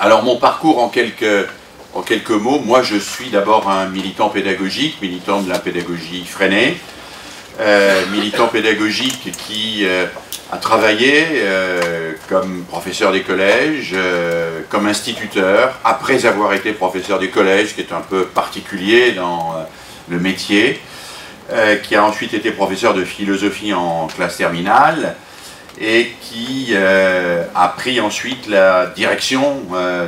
Alors mon parcours en quelques mots, moi je suis d'abord un militant pédagogique, militant de la pédagogie freinée, militant pédagogique qui a travaillé comme professeur des collèges, comme instituteur, après avoir été professeur des collèges, qui est un peu particulier dans le métier, qui a ensuite été professeur de philosophie en classe terminale, et qui a pris ensuite la direction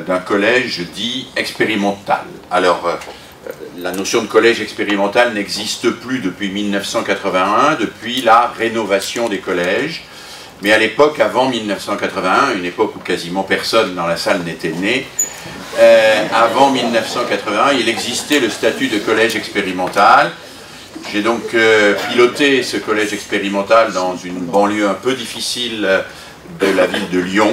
d'un collège dit expérimental. Alors, la notion de collège expérimental n'existe plus depuis 1981, depuis la rénovation des collèges. Mais à l'époque, avant 1981, une époque où quasiment personne dans la salle n'était né, avant 1981, il existait le statut de collège expérimental. J'ai donc piloté ce collège expérimental dans une banlieue un peu difficile de la ville de Lyon.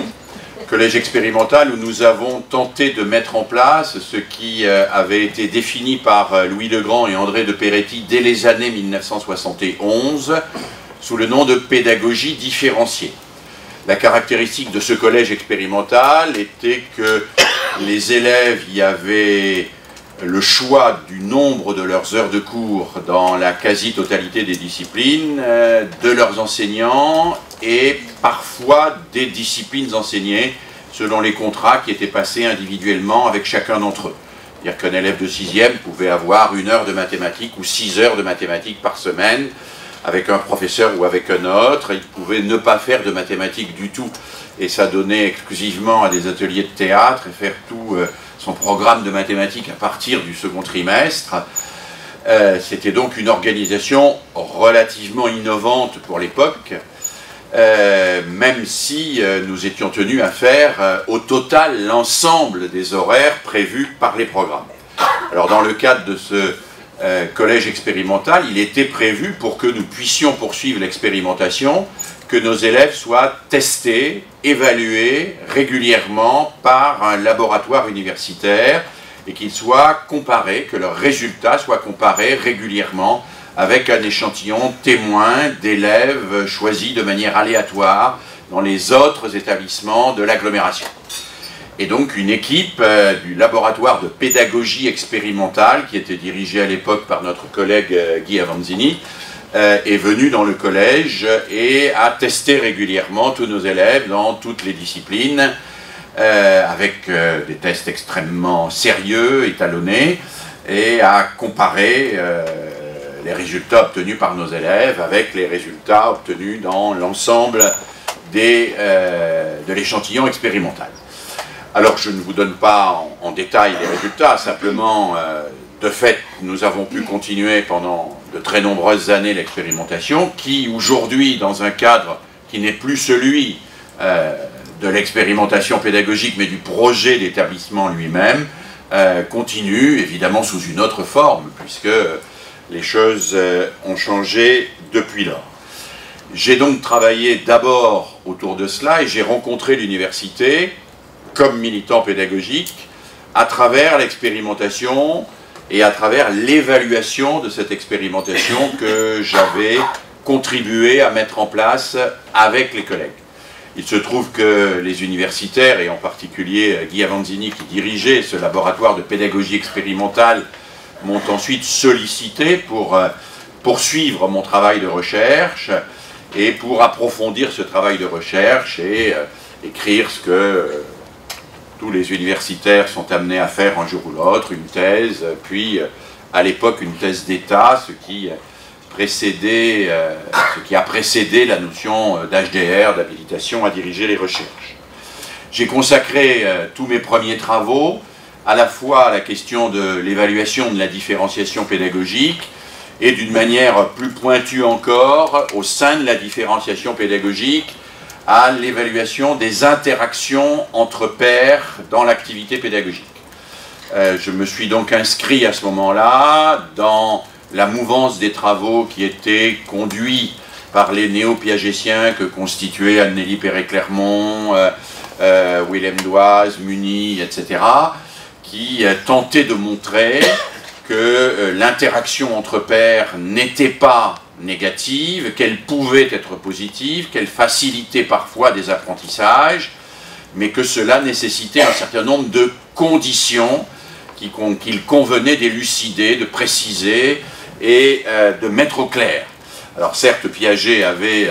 Collège expérimental où nous avons tenté de mettre en place ce qui avait été défini par Louis Legrand et André de Peretti dès les années 1971 sous le nom de pédagogie différenciée. La caractéristique de ce collège expérimental était que les élèves y avaient le choix du nombre de leurs heures de cours dans la quasi-totalité des disciplines, de leurs enseignants et parfois des disciplines enseignées selon les contrats qui étaient passés individuellement avec chacun d'entre eux. C'est-à-dire qu'un élève de 6e pouvait avoir 1 heure de mathématiques ou 6 heures de mathématiques par semaine avec un professeur ou avec un autre. Il pouvait ne pas faire de mathématiques du tout et s'adonner exclusivement à des ateliers de théâtre et faire tout son programme de mathématiques à partir du second trimestre. C'était donc une organisation relativement innovante pour l'époque, même si nous étions tenus à faire au total l'ensemble des horaires prévus par les programmes. Alors dans le cadre de ce collège expérimental, il était prévu pour que nous puissions poursuivre l'expérimentation, que nos élèves soient testés, évalués régulièrement par un laboratoire universitaire et qu'ils soient comparés, que leurs résultats soient comparés régulièrement avec un échantillon témoin d'élèves choisis de manière aléatoire dans les autres établissements de l'agglomération. Et donc une équipe du laboratoire de pédagogie expérimentale, qui était dirigée à l'époque par notre collègue Guy Avanzini, est venue dans le collège et a testé régulièrement tous nos élèves dans toutes les disciplines, avec des tests extrêmement sérieux, étalonnés, et a comparé les résultats obtenus par nos élèves avec les résultats obtenus dans l'ensemble de l'échantillon expérimental. Alors je ne vous donne pas en détail les résultats, simplement de fait nous avons pu continuer pendant de très nombreuses années l'expérimentation qui aujourd'hui dans un cadre qui n'est plus celui de l'expérimentation pédagogique mais du projet d'établissement lui-même continue évidemment sous une autre forme puisque les choses ont changé depuis lors. J'ai donc travaillé d'abord autour de cela et j'ai rencontré l'université comme militant pédagogique, à travers l'expérimentation et à travers l'évaluation de cette expérimentation que j'avais contribué à mettre en place avec les collègues. Il se trouve que les universitaires, et en particulier Guy Avanzini qui dirigeait ce laboratoire de pédagogie expérimentale, m'ont ensuite sollicité pour poursuivre mon travail de recherche et pour approfondir ce travail de recherche et écrire ce que tous les universitaires sont amenés à faire un jour ou l'autre, une thèse, puis à l'époque une thèse d'État, ce qui a précédé la notion d'HDR, d'habilitation à diriger les recherches. J'ai consacré tous mes premiers travaux à la fois à la question de l'évaluation de la différenciation pédagogique et d'une manière plus pointue encore, au sein de la différenciation pédagogique, à l'évaluation des interactions entre pairs dans l'activité pédagogique. Je me suis donc inscrit à ce moment-là dans la mouvance des travaux qui étaient conduits par les néo-piagétiens que constituaient Anneli Perret-Clermont, Willem Doise, Muni, etc., qui tentaient de montrer que l'interaction entre pairs n'était pas négative, qu'elle pouvait être positive, qu'elle facilitait parfois des apprentissages, mais que cela nécessitait un certain nombre de conditions qu'il convenait d'élucider, de préciser et de mettre au clair. Alors certes, Piaget avait,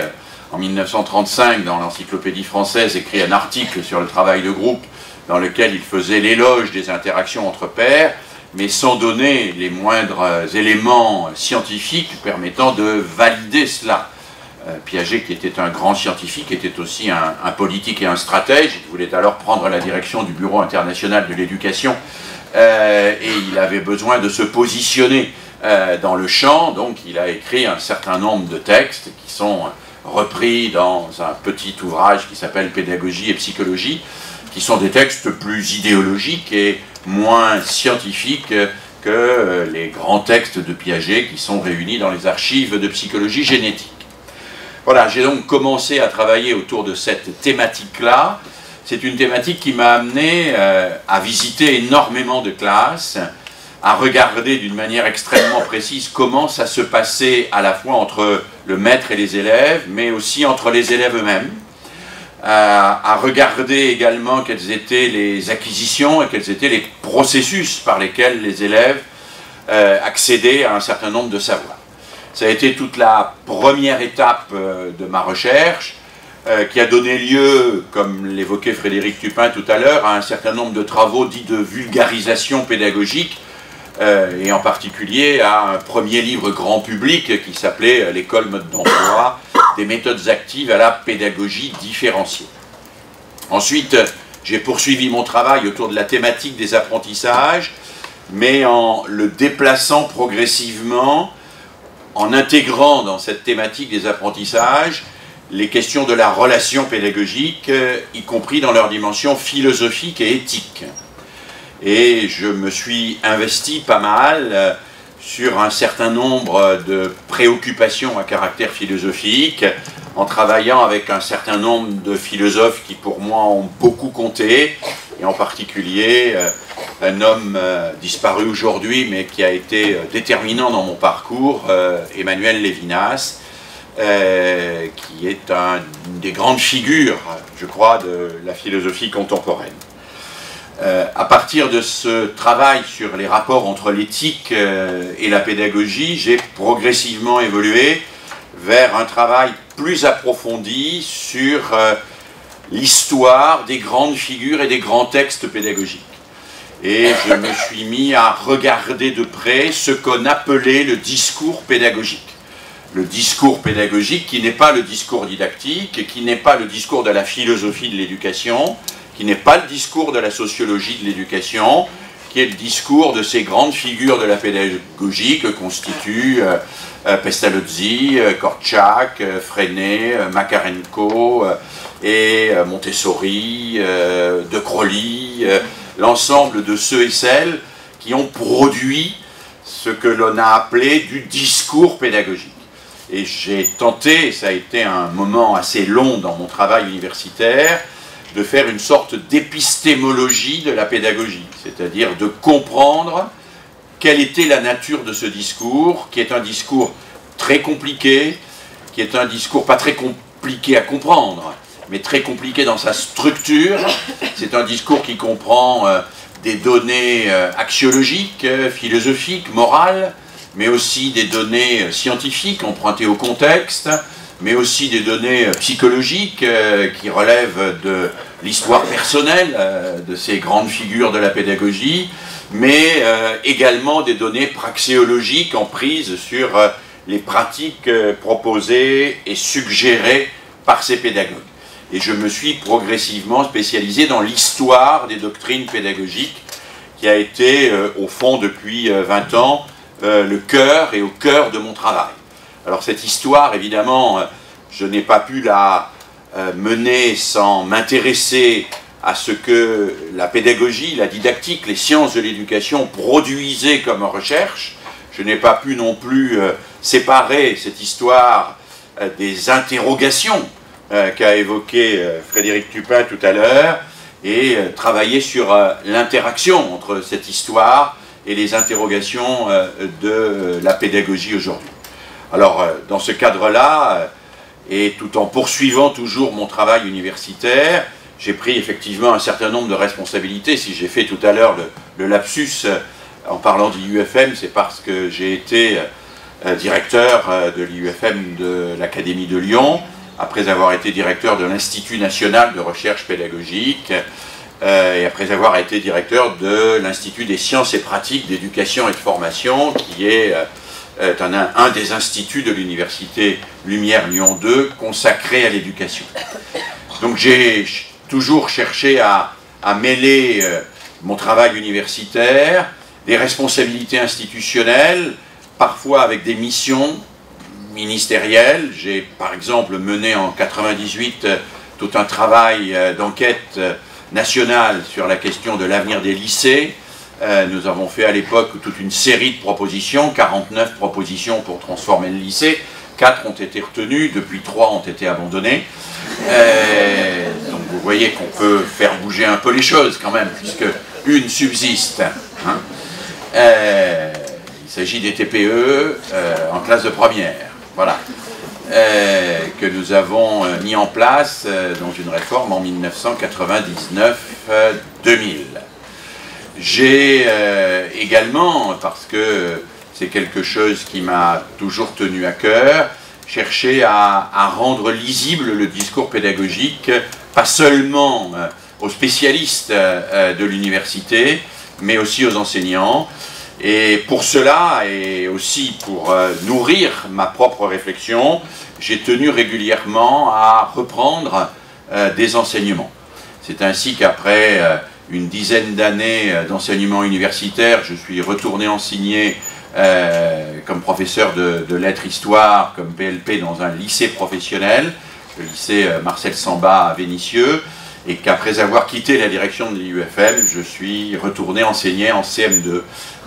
en 1935, dans l'Encyclopédie française, écrit un article sur le travail de groupe dans lequel il faisait l'éloge des interactions entre pairs, mais sans donner les moindres éléments scientifiques permettant de valider cela. Piaget, qui était un grand scientifique, était aussi un politique et un stratège. Il voulait alors prendre la direction du Bureau international de l'éducation et il avait besoin de se positionner dans le champ, donc il a écrit un certain nombre de textes qui sont repris dans un petit ouvrage qui s'appelle Pédagogie et psychologie, qui sont des textes plus idéologiques et moins scientifiques que les grands textes de Piaget qui sont réunis dans les archives de psychologie génétique. Voilà, j'ai donc commencé à travailler autour de cette thématique-là. C'est une thématique qui m'a amené à visiter énormément de classes, à regarder d'une manière extrêmement précise comment ça se passait à la fois entre le maître et les élèves, mais aussi entre les élèves eux-mêmes, à regarder également quelles étaient les acquisitions et quels étaient les processus par lesquels les élèves accédaient à un certain nombre de savoirs. Ça a été toute la première étape de ma recherche, qui a donné lieu, comme l'évoquait Frédéric Tupin tout à l'heure, à un certain nombre de travaux dits de vulgarisation pédagogique, et en particulier à un premier livre grand public qui s'appelait « L'école mode d'emploi, des méthodes actives à la pédagogie différenciée ». Ensuite, j'ai poursuivi mon travail autour de la thématique des apprentissages, mais en le déplaçant progressivement, en intégrant dans cette thématique des apprentissages les questions de la relation pédagogique, y compris dans leur dimension philosophique et éthique. Et je me suis investi pas mal sur un certain nombre de préoccupations à caractère philosophique, en travaillant avec un certain nombre de philosophes qui pour moi ont beaucoup compté, et en particulier un homme disparu aujourd'hui mais qui a été déterminant dans mon parcours, Emmanuel Lévinas, qui est une des grandes figures, je crois, de la philosophie contemporaine. À partir de ce travail sur les rapports entre l'éthique et la pédagogie, j'ai progressivement évolué vers un travail plus approfondi sur l'histoire des grandes figures et des grands textes pédagogiques. Et je me suis mis à regarder de près ce qu'on appelait le discours pédagogique. Le discours pédagogique qui n'est pas le discours didactique, qui n'est pas le discours de la philosophie de l'éducation, qui n'est pas le discours de la sociologie de l'éducation, qui est le discours de ces grandes figures de la pédagogie que constituent Pestalozzi, Korczak, Freinet, Makarenko et Montessori, De Crowley, l'ensemble de ceux et celles qui ont produit ce que l'on a appelé du discours pédagogique. Et j'ai tenté, ça a été un moment assez long dans mon travail universitaire, de faire une sorte d'épistémologie de la pédagogie, c'est-à-dire de comprendre quelle était la nature de ce discours, qui est un discours très compliqué, qui est un discours pas très compliqué à comprendre, mais très compliqué dans sa structure. C'est un discours qui comprend des données axiologiques, philosophiques, morales, mais aussi des données scientifiques empruntées au contexte, mais aussi des données psychologiques qui relèvent de l'histoire personnelle de ces grandes figures de la pédagogie, mais également des données praxéologiques en prise sur les pratiques proposées et suggérées par ces pédagogues. Et je me suis progressivement spécialisé dans l'histoire des doctrines pédagogiques, qui a été, au fond, depuis 20 ans, le cœur et au cœur de mon travail. Alors cette histoire, évidemment, je n'ai pas pu la mener sans m'intéresser à ce que la pédagogie, la didactique, les sciences de l'éducation produisaient comme recherche. Je n'ai pas pu non plus séparer cette histoire des interrogations qu'a évoqué Frédéric Tupin tout à l'heure, et travailler sur l'interaction entre cette histoire et les interrogations de la pédagogie aujourd'hui. Alors, dans ce cadre-là, et tout en poursuivant toujours mon travail universitaire, j'ai pris effectivement un certain nombre de responsabilités. Si j'ai fait tout à l'heure le lapsus en parlant de l'IUFM, c'est parce que j'ai été directeur de l'IUFM de l'Académie de Lyon, après avoir été directeur de l'Institut national de recherche pédagogique, et après avoir été directeur de l'Institut des sciences et pratiques d'éducation et de formation, qui est un des instituts de l'Université Lumière Lyon 2 consacré à l'éducation. Donc j'ai toujours cherché à mêler mon travail universitaire, des responsabilités institutionnelles, parfois avec des missions ministérielles. J'ai par exemple mené en 1998 tout un travail d'enquête nationale sur la question de l'avenir des lycées. Nous avons fait à l'époque toute une série de propositions, 49 propositions pour transformer le lycée. 4 ont été retenues, depuis 3 ont été abandonnées. Donc vous voyez qu'on peut faire bouger un peu les choses quand même, puisque une subsiste. Hein. Il s'agit des TPE en classe de première, voilà, que nous avons mis en place dans une réforme en 1999-2000. J'ai également, parce que c'est quelque chose qui m'a toujours tenu à cœur, cherché à rendre lisible le discours pédagogique, pas seulement aux spécialistes de l'université, mais aussi aux enseignants. Et pour cela, et aussi pour nourrir ma propre réflexion, j'ai tenu régulièrement à reprendre des enseignements. C'est ainsi qu'après une dizaine d'années d'enseignement universitaire, je suis retourné enseigner comme professeur de lettres-histoire, comme PLP dans un lycée professionnel, le lycée Marcel Samba à Vénissieux, et qu'après avoir quitté la direction de l'IUFM, je suis retourné enseigner en CM2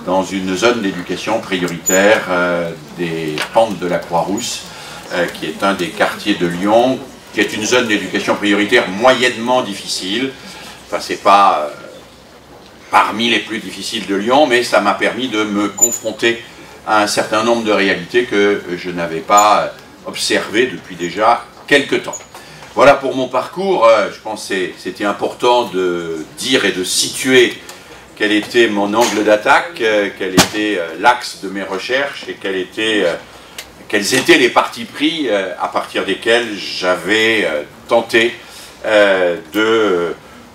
dans une zone d'éducation prioritaire des Pentes de la Croix-Rousse, qui est un des quartiers de Lyon, qui est une zone d'éducation prioritaire moyennement difficile. Enfin, c'est pas parmi les plus difficiles de Lyon, mais ça m'a permis de me confronter à un certain nombre de réalités que je n'avais pas observées depuis déjà quelques temps. Voilà pour mon parcours. Je pense que c'était important de dire et de situer quel était mon angle d'attaque, quel était l'axe de mes recherches et quels étaient les partis pris à partir desquels j'avais tenté de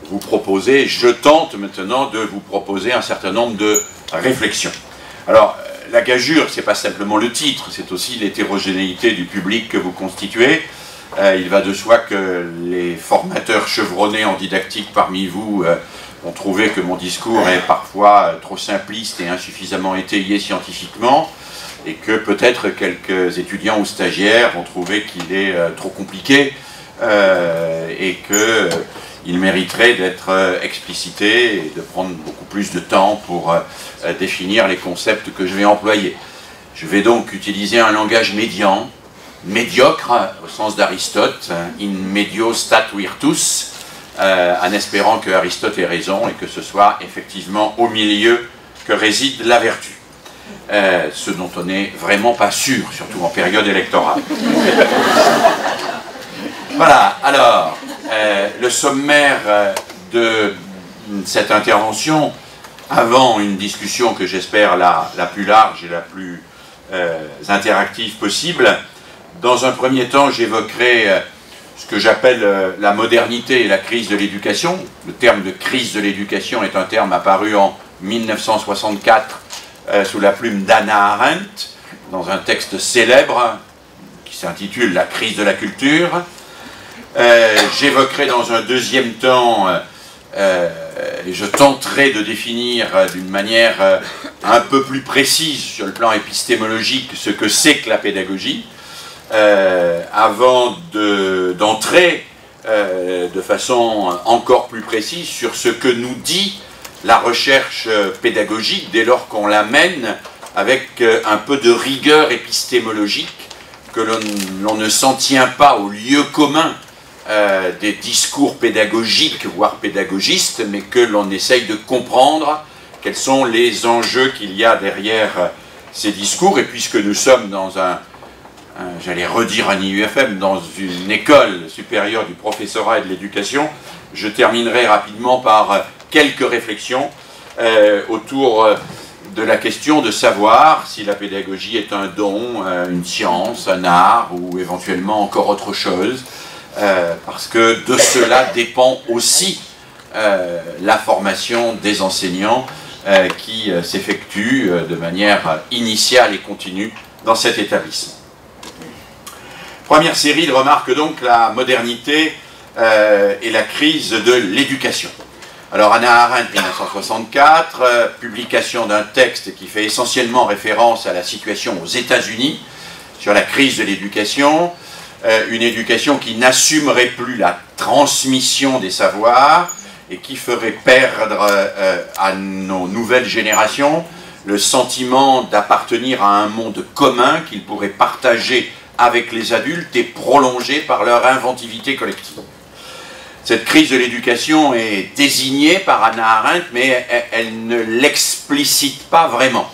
vous proposer, je tente maintenant de vous proposer un certain nombre de réflexions. Alors, la gageure, ce n'est pas simplement le titre, c'est aussi l'hétérogénéité du public que vous constituez. Il va de soi que les formateurs chevronnés en didactique parmi vous ont trouvé que mon discours est parfois trop simpliste et insuffisamment étayé scientifiquement, et que peut-être quelques étudiants ou stagiaires ont trouvé qu'il est trop compliqué et qu'il mériterait d'être explicité et de prendre beaucoup plus de temps pour définir les concepts que je vais employer. Je vais donc utiliser un langage médian, médiocre au sens d'Aristote, in medio stat virtus, en espérant que Aristote ait raison et que ce soit effectivement au milieu que réside la vertu. Ce dont on n'est vraiment pas sûr, surtout en période électorale. Voilà, alors, le sommaire de cette intervention, avant une discussion que j'espère la plus large et la plus interactive possible. Dans un premier temps, j'évoquerai ce que j'appelle la modernité et la crise de l'éducation. Le terme de crise de l'éducation est un terme apparu en 1964 sous la plume d'Hannah Arendt, dans un texte célèbre qui s'intitule « La crise de la culture ». J'évoquerai dans un deuxième temps, et je tenterai de définir d'une manière un peu plus précise sur le plan épistémologique ce que c'est que la pédagogie, avant d'entrer de façon encore plus précise sur ce que nous dit la recherche pédagogique dès lors qu'on la mène avec un peu de rigueur épistémologique, que l'on ne s'en tient pas au lieu commun des discours pédagogiques, voire pédagogistes, mais que l'on essaye de comprendre quels sont les enjeux qu'il y a derrière ces discours. Et puisque nous sommes dans un j'allais redire un IUFM, dans une école supérieure du professorat et de l'éducation. Je terminerai rapidement par quelques réflexions autour de la question de savoir si la pédagogie est un don, une science, un art ou éventuellement encore autre chose, parce que de cela dépend aussi la formation des enseignants qui s'effectue de manière initiale et continue dans cet établissement. Première série de remarques donc, la modernité et la crise de l'éducation. Alors Hannah Arendt, 1964, publication d'un texte qui fait essentiellement référence à la situation aux États-Unis sur la crise de l'éducation, une éducation qui n'assumerait plus la transmission des savoirs et qui ferait perdre à nos nouvelles générations le sentiment d'appartenir à un monde commun qu'ils pourraient partager avec les adultes et prolonger par leur inventivité collective. Cette crise de l'éducation est désignée par Hannah Arendt, mais elle ne l'explicite pas vraiment.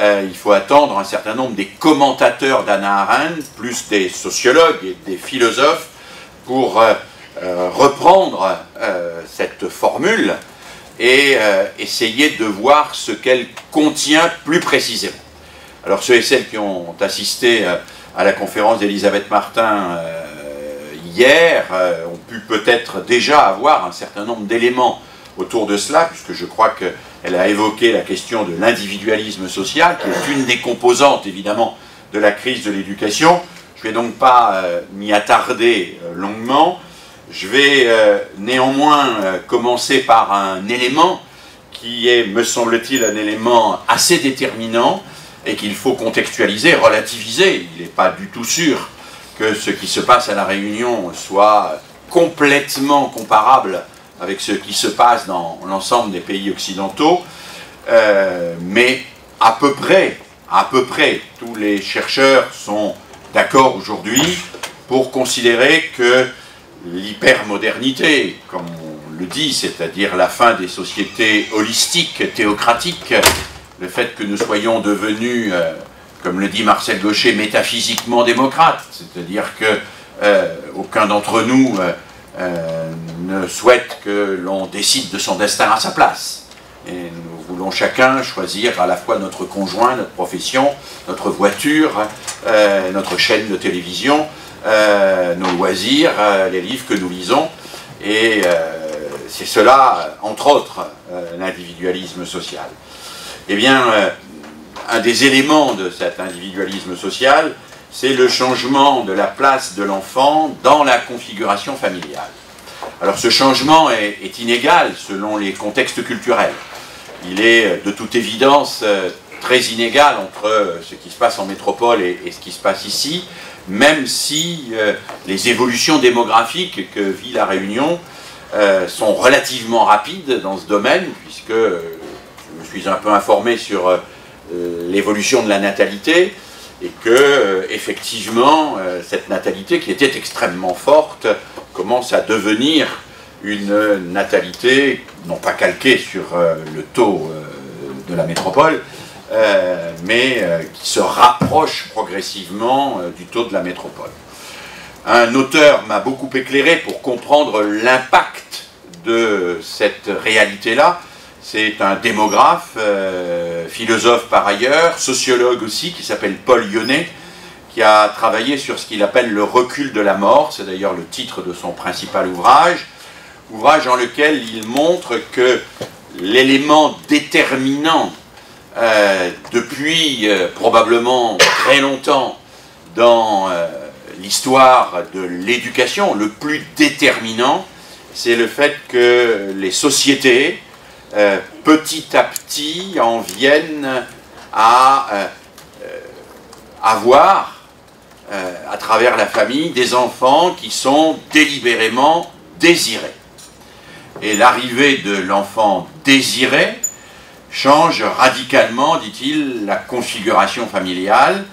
Il faut attendre un certain nombre des commentateurs d'Hannah Arendt, plus des sociologues et des philosophes, pour reprendre cette formule et essayer de voir ce qu'elle contient plus précisément. Alors ceux et celles qui ont assisté à la conférence d'Elisabeth Martin hier ont pu peut-être déjà avoir un certain nombre d'éléments autour de cela, puisque je crois qu'elle a évoqué la question de l'individualisme social, qui est une des composantes évidemment de la crise de l'éducation. Je ne vais donc pas m'y attarder longuement. Je vais néanmoins commencer par un élément qui est, me semble-t-il, un élément assez déterminant et qu'il faut contextualiser, relativiser. Il n'est pas du tout sûr que ce qui se passe à La Réunion soit complètement comparable avec ce qui se passe dans l'ensemble des pays occidentaux, mais à peu près, tous les chercheurs sont d'accord aujourd'hui pour considérer que l'hypermodernité, comme on le dit, c'est-à-dire la fin des sociétés holistiques, théocratiques, le fait que nous soyons devenus, comme le dit Marcel Gauchet, métaphysiquement démocrates, c'est-à-dire que aucun d'entre nous ne souhaite que l'on décide de son destin à sa place. Et nous voulons chacun choisir à la fois notre conjoint, notre profession, notre voiture, notre chaîne de télévision, nos loisirs, les livres que nous lisons. Et c'est cela, entre autres, l'individualisme social. Eh bien, un des éléments de cet individualisme social, c'est le changement de la place de l'enfant dans la configuration familiale. Alors ce changement est inégal selon les contextes culturels. Il est de toute évidence très inégal entre ce qui se passe en métropole et ce qui se passe ici, même si les évolutions démographiques que vit La Réunion sont relativement rapides dans ce domaine, puisque je me suis un peu informé sur l'évolution de la natalité, et que effectivement cette natalité qui était extrêmement forte commence à devenir une natalité non pas calquée sur le taux de la métropole, mais qui se rapproche progressivement du taux de la métropole. Un auteur m'a beaucoup éclairé pour comprendre l'impact de cette réalité-là. C'est un démographe, philosophe par ailleurs, sociologue aussi, qui s'appelle Paul Yonnet, qui a travaillé sur ce qu'il appelle le recul de la mort. C'est d'ailleurs le titre de son principal ouvrage dans lequel il montre que l'élément déterminant depuis probablement très longtemps dans l'histoire de l'éducation, le plus déterminant, c'est le fait que les sociétés, petit à petit, en viennent à avoir, à travers la famille, des enfants qui sont délibérément désirés. Et l'arrivée de l'enfant désiré change radicalement, dit-il, la configuration familiale.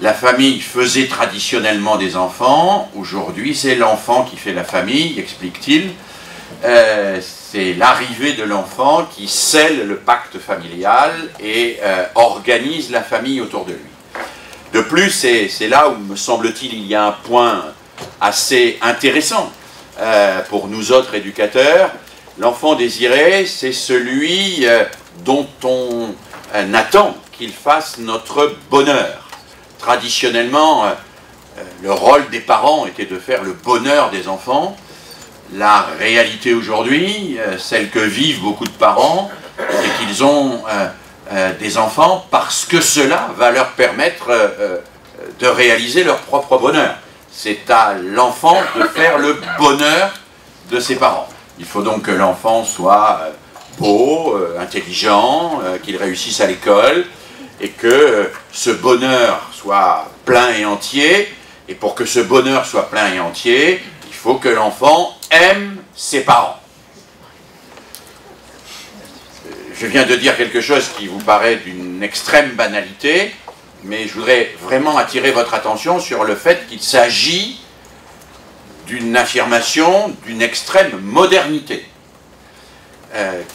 La famille faisait traditionnellement des enfants, aujourd'hui c'est l'enfant qui fait la famille, explique-t-il. C'est l'arrivée de l'enfant qui scelle le pacte familial et organise la famille autour de lui. De plus, et c'est là où, me semble-t-il, il y a un point assez intéressant pour nous autres éducateurs, l'enfant désiré, c'est celui dont on attend qu'il fasse notre bonheur. Traditionnellement, le rôle des parents était de faire le bonheur des enfants. La réalité aujourd'hui, celle que vivent beaucoup de parents, c'est qu'ils ont des enfants parce que cela va leur permettre de réaliser leur propre bonheur. C'est à l'enfant de faire le bonheur de ses parents. Il faut donc que l'enfant soit beau, intelligent, qu'il réussisse à l'école, et que ce bonheur soit plein et entier. Et pour que ce bonheur soit plein et entier, il faut que l'enfant aime ses parents. Je viens de dire quelque chose qui vous paraît d'une extrême banalité, mais je voudrais vraiment attirer votre attention sur le fait qu'il s'agit d'une affirmation d'une extrême modernité.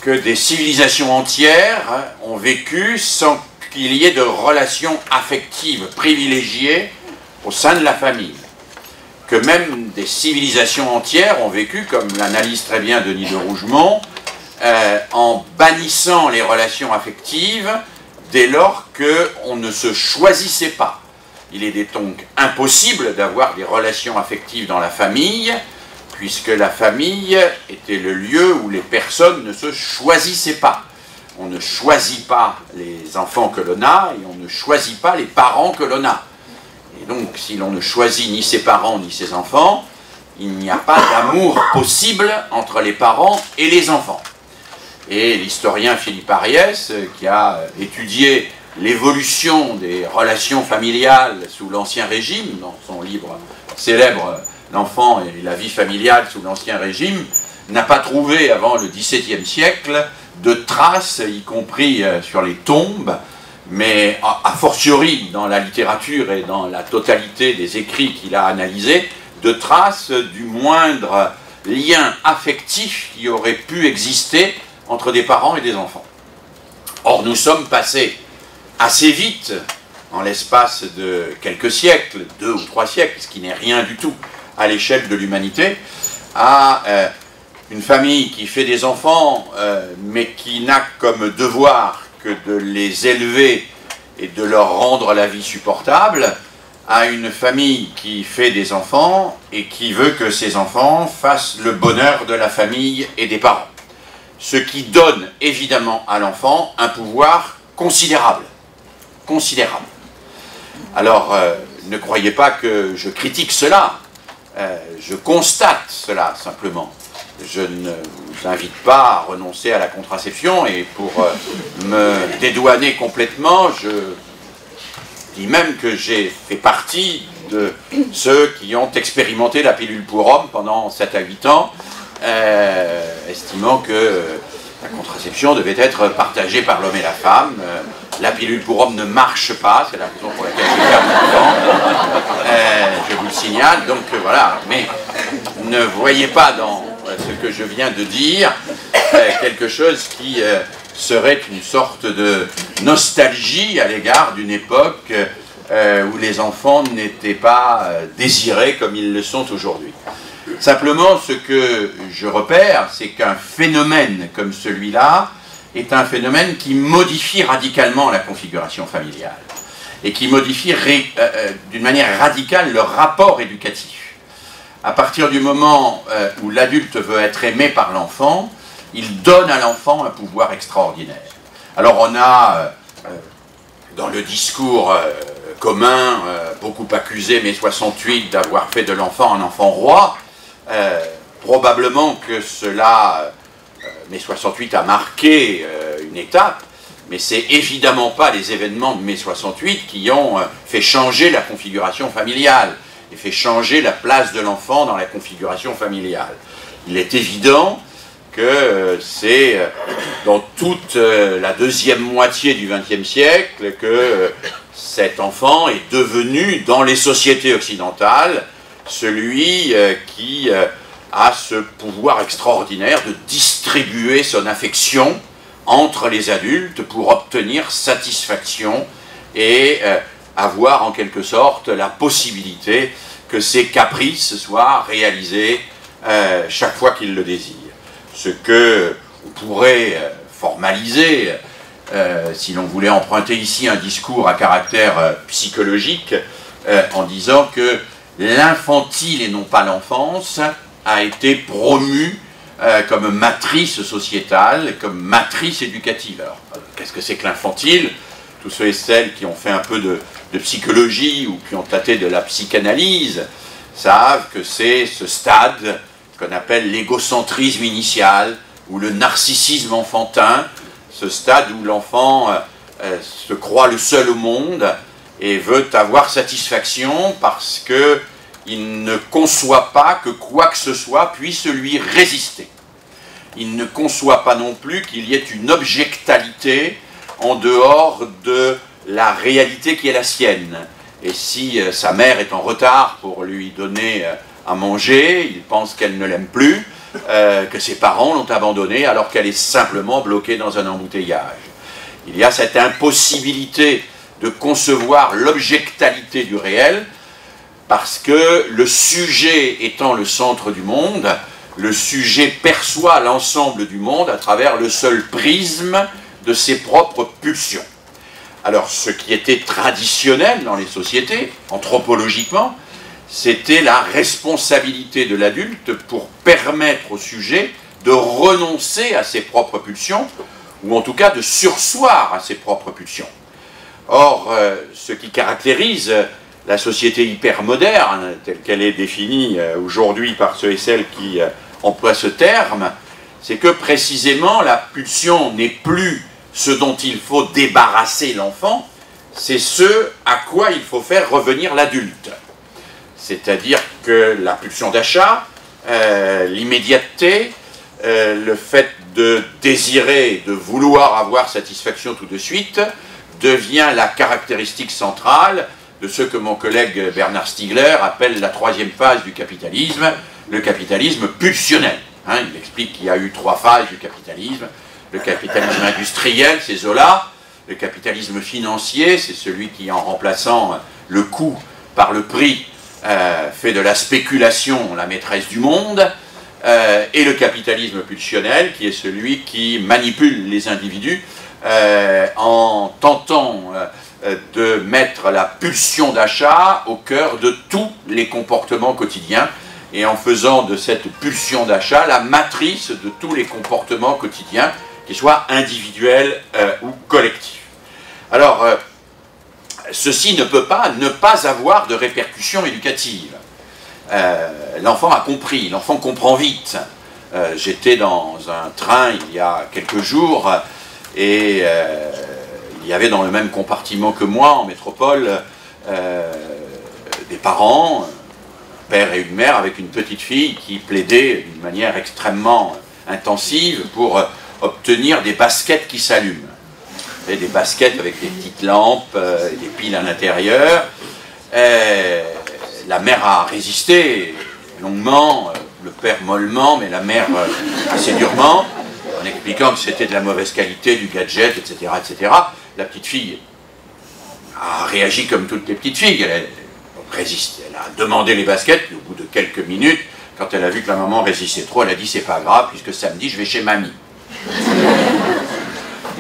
Que des civilisations entières ont vécu sans qu'il y ait de relations affectives privilégiées au sein de la famille. Que même des civilisations entières ont vécu, comme l'analyse très bien Denis de Rougemont, en bannissant les relations affectives dès lors qu'on ne se choisissait pas. Il est donc impossible d'avoir des relations affectives dans la famille, puisque la famille était le lieu où les personnes ne se choisissaient pas. On ne choisit pas les enfants que l'on a, et on ne choisit pas les parents que l'on a. Et donc, si l'on ne choisit ni ses parents ni ses enfants, il n'y a pas d'amour possible entre les parents et les enfants. Et l'historien Philippe Ariès, qui a étudié l'évolution des relations familiales sous l'Ancien Régime, dans son livre célèbre « L'enfant et la vie familiale sous l'Ancien Régime », n'a pas trouvé avant le XVIIe siècle de traces, y compris sur les tombes, mais a fortiori dans la littérature et dans la totalité des écrits qu'il a analysés, de traces du moindre lien affectif qui aurait pu exister entre des parents et des enfants. Or, nous sommes passés assez vite, en l'espace de quelques siècles, 2 ou 3 siècles, ce qui n'est rien du tout à l'échelle de l'humanité, à une famille qui fait des enfants, mais qui n'a comme devoir que de les élever et de leur rendre la vie supportable, à une famille qui fait des enfants et qui veut que ces enfants fassent le bonheur de la famille et des parents. Ce qui donne évidemment à l'enfant un pouvoir considérable. Considérable. Alors, ne croyez pas que je critique cela, je constate cela simplement. Je ne vous invite pas à renoncer à la contraception, et pour me dédouaner complètement, je dis même que j'ai fait partie de ceux qui ont expérimenté la pilule pour hommes pendant 7 à 8 ans, estimant que la contraception devait être partagée par l'homme et la femme. La pilule pour homme ne marche pas, c'est la raison pour laquelle je perds mon temps, je vous le signale, donc voilà, mais ne voyez pas dans ce que je viens de dire quelque chose qui serait une sorte de nostalgie à l'égard d'une époque où les enfants n'étaient pas désirés comme ils le sont aujourd'hui. Simplement, ce que je repère, c'est qu'un phénomène comme celui-là est un phénomène qui modifie radicalement la configuration familiale et qui modifie d'une manière radicale le rapport éducatif. À partir du moment où l'adulte veut être aimé par l'enfant, il donne à l'enfant un pouvoir extraordinaire. Alors on a, dans le discours commun, beaucoup accusé mai 68 d'avoir fait de l'enfant un enfant roi. Probablement que cela, mai 68 a marqué une étape, mais c'est évidemment pas les événements de mai 68 qui ont fait changer la configuration familiale et fait changer la place de l'enfant dans la configuration familiale. Il est évident que c'est dans toute la deuxième moitié du XXe siècle que cet enfant est devenu, dans les sociétés occidentales, celui qui a ce pouvoir extraordinaire de distribuer son affection entre les adultes pour obtenir satisfaction et avoir en quelque sorte la possibilité que ses caprices soient réalisés chaque fois qu'il le désire. Ce que on pourrait formaliser, si l'on voulait emprunter ici un discours à caractère psychologique, en disant que l'infantile et non pas l'enfance a été promu comme matrice sociétale, comme matrice éducative. Alors, qu'est-ce que c'est que l'infantile? Tous ceux et celles qui ont fait un peu de psychologie ou qui ont tâté de la psychanalyse savent que c'est ce stade qu'on appelle l'égocentrisme initial ou le narcissisme enfantin, ce stade où l'enfant se croit le seul au monde et veut avoir satisfaction parce qu'il ne conçoit pas que quoi que ce soit puisse lui résister. Il ne conçoit pas non plus qu'il y ait une objectalité en dehors de la réalité qui est la sienne. Et si sa mère est en retard pour lui donner à manger, il pense qu'elle ne l'aime plus, que ses parents l'ont abandonnée alors qu'elle est simplement bloquée dans un embouteillage. Il y a cette impossibilité de concevoir l'objectalité du réel parce que le sujet étant le centre du monde, le sujet perçoit l'ensemble du monde à travers le seul prisme de ses propres pulsions. Alors, ce qui était traditionnel dans les sociétés, anthropologiquement, c'était la responsabilité de l'adulte pour permettre au sujet de renoncer à ses propres pulsions, ou en tout cas de surseoir à ses propres pulsions. Or, ce qui caractérise la société hypermoderne, telle qu'elle est définie aujourd'hui par ceux et celles qui emploient ce terme, c'est que précisément la pulsion n'est plus ce dont il faut débarrasser l'enfant, c'est ce à quoi il faut faire revenir l'adulte. C'est-à-dire que la pulsion d'achat, l'immédiateté, le fait de désirer, de vouloir avoir satisfaction tout de suite, devient la caractéristique centrale de ce que mon collègue Bernard Stiegler appelle la troisième phase du capitalisme, le capitalisme pulsionnel. Il explique qu'il y a eu 3 phases du capitalisme. Le capitalisme industriel, c'est Zola. Le capitalisme financier, c'est celui qui, en remplaçant le coût par le prix, fait de la spéculation la maîtresse du monde. Et le capitalisme pulsionnel, qui est celui qui manipule les individus en tentant de mettre la pulsion d'achat au cœur de tous les comportements quotidiens et en faisant de cette pulsion d'achat la matrice de tous les comportements quotidiens, qu'ils soient individuels ou collectifs. Alors, ceci ne peut pas ne pas avoir de répercussions éducatives. L'enfant a compris, l'enfant comprend vite. J'étais dans un train il y a quelques jours et il y avait dans le même compartiment que moi, en métropole, des parents, un père et une mère, avec une petite fille qui plaidaient d'une manière extrêmement intensive pour obtenir des baskets qui s'allument. Et des baskets avec des petites lampes, des piles à l'intérieur. La mère a résisté longuement, le père mollement, mais la mère assez durement, en expliquant que c'était de la mauvaise qualité, du gadget, etc., etc. La petite fille a réagi comme toutes les petites filles. Elle a demandé les baskets, puis au bout de quelques minutes, quand elle a vu que la maman résistait trop, elle a dit « c'est pas grave, puisque samedi, je vais chez mamie ».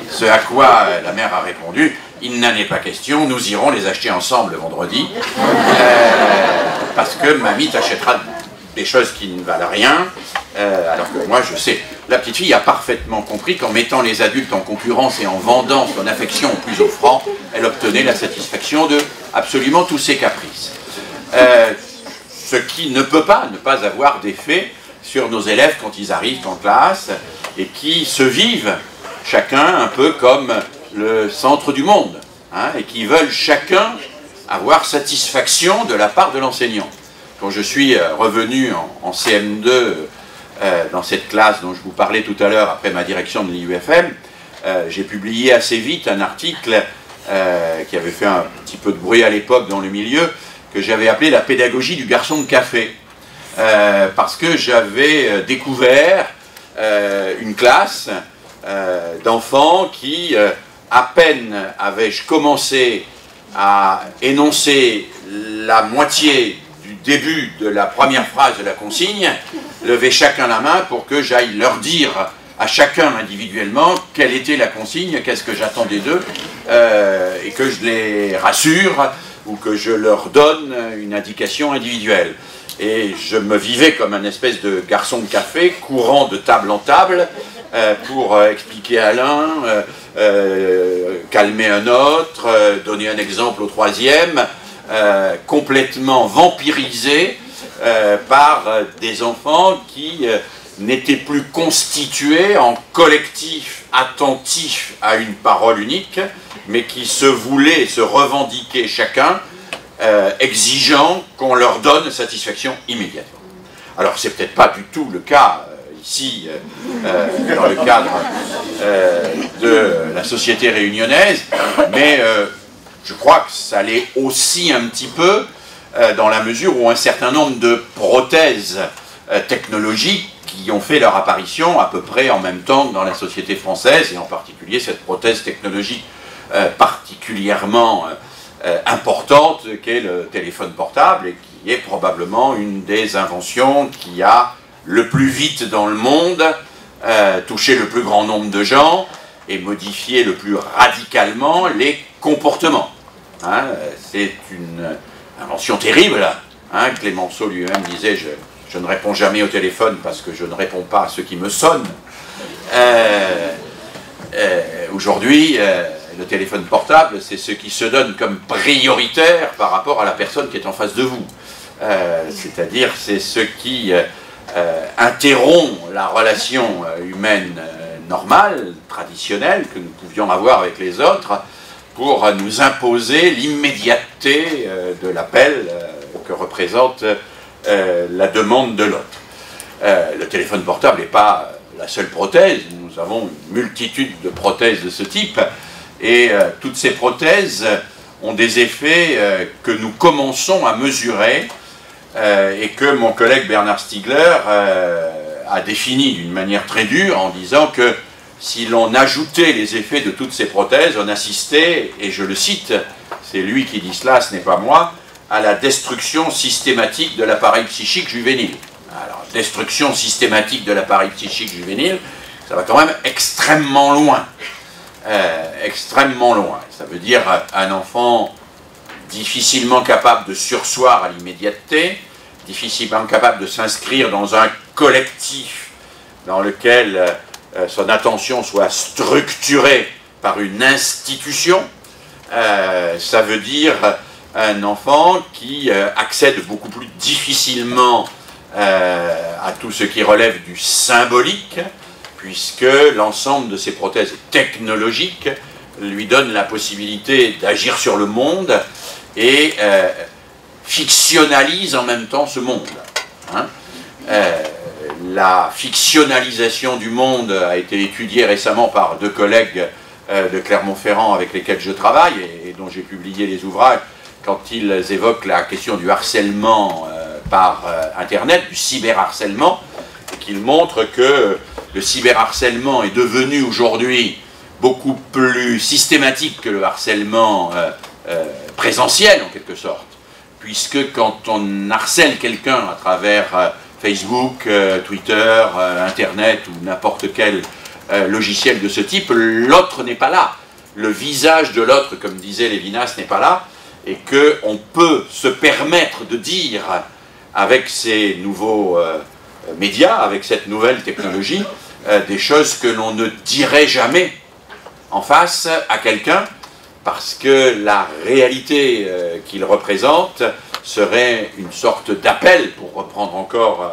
Ce à quoi la mère a répondu « il n'en est pas question, nous irons les acheter ensemble vendredi, parce que mamie t'achètera des choses qui ne valent rien, alors que moi je sais ». La petite fille a parfaitement compris qu'en mettant les adultes en concurrence et en vendant son affection au plus offrant, elle obtenait la satisfaction de absolument tous ses caprices. Ce qui ne peut pas ne pas avoir d'effet sur nos élèves quand ils arrivent en classe et qui se vivent chacun un peu comme le centre du monde, et qui veulent chacun avoir satisfaction de la part de l'enseignant. Quand je suis revenu en CM2 dans cette classe dont je vous parlais tout à l'heure après ma direction de l'IUFM, j'ai publié assez vite un article qui avait fait un petit peu de bruit à l'époque dans le milieu, que j'avais appelé la pédagogie du garçon de café, parce que j'avais découvert une classe d'enfants qui, à peine avais-je commencé à énoncer la moitié du début de la première phrase de la consigne, lever chacun la main pour que j'aille leur dire à chacun individuellement quelle était la consigne, qu'est-ce que j'attendais d'eux, et que je les rassure ou que je leur donne une indication individuelle. Et je me vivais comme un espèce de garçon de café, courant de table en table, pour expliquer à l'un, calmer un autre, donner un exemple au troisième, complètement vampirisé par des enfants qui n'étaient plus constitués en collectif attentif à une parole unique, mais qui se voulaient se revendiquer chacun, exigeant qu'on leur donne satisfaction immédiatement. Alors c'est peut-être pas du tout le cas ici, dans le cadre de la société réunionnaise, mais je crois que ça l'est aussi un petit peu dans la mesure où un certain nombre de prothèses technologiques qui ont fait leur apparition à peu près en même temps que dans la société française, et en particulier cette prothèse technologique particulièrement importante qu'est le téléphone portable, et qui est probablement une des inventions qui a le plus vite dans le monde touché le plus grand nombre de gens et modifié le plus radicalement les comportements. Hein, c'est une invention terrible. Hein, Clémenceau lui-même disait je ne réponds jamais au téléphone parce que je ne réponds pas à ceux qui me sonnent. Aujourd'hui, le téléphone portable, c'est ce qui se donne comme prioritaire par rapport à la personne qui est en face de vous. C'est-à-dire, c'est ce qui interrompt la relation humaine normale, traditionnelle, que nous pouvions avoir avec les autres, pour nous imposer l'immédiateté de l'appel que représente la demande de l'autre. Le téléphone portable n'est pas la seule prothèse, nous avons une multitude de prothèses de ce type, et toutes ces prothèses ont des effets que nous commençons à mesurer, et que mon collègue Bernard Stiegler a défini d'une manière très dure en disant que si l'on ajoutait les effets de toutes ces prothèses, on assistait, et je le cite, c'est lui qui dit cela, ce n'est pas moi, à la destruction systématique de l'appareil psychique juvénile. Alors, destruction systématique de l'appareil psychique juvénile, ça va quand même extrêmement loin. Extrêmement loin. Ça veut dire un enfant difficilement capable de surseoir à l'immédiateté, difficilement capable de s'inscrire dans un collectif dans lequel son attention soit structurée par une institution. Ça veut dire un enfant qui accède beaucoup plus difficilement à tout ce qui relève du symbolique, puisque l'ensemble de ces prothèses technologiques lui donne la possibilité d'agir sur le monde et fictionnalise en même temps ce monde. Hein. La fictionnalisation du monde a été étudiée récemment par deux collègues de Clermont-Ferrand avec lesquels je travaille et dont j'ai publié les ouvrages quand ils évoquent la question du harcèlement par Internet, du cyberharcèlement, et qu'ils montrent que le cyberharcèlement est devenu aujourd'hui beaucoup plus systématique que le harcèlement présentiel en quelque sorte, puisque quand on harcèle quelqu'un à travers Facebook, Twitter, Internet ou n'importe quel logiciel de ce type, l'autre n'est pas là. Le visage de l'autre, comme disait Lévinas, n'est pas là, et qu'on peut se permettre de dire avec ces nouveaux médias, avec cette nouvelle technologie, des choses que l'on ne dirait jamais en face à quelqu'un, parce que la réalité qu'il représente serait une sorte d'appel, pour reprendre encore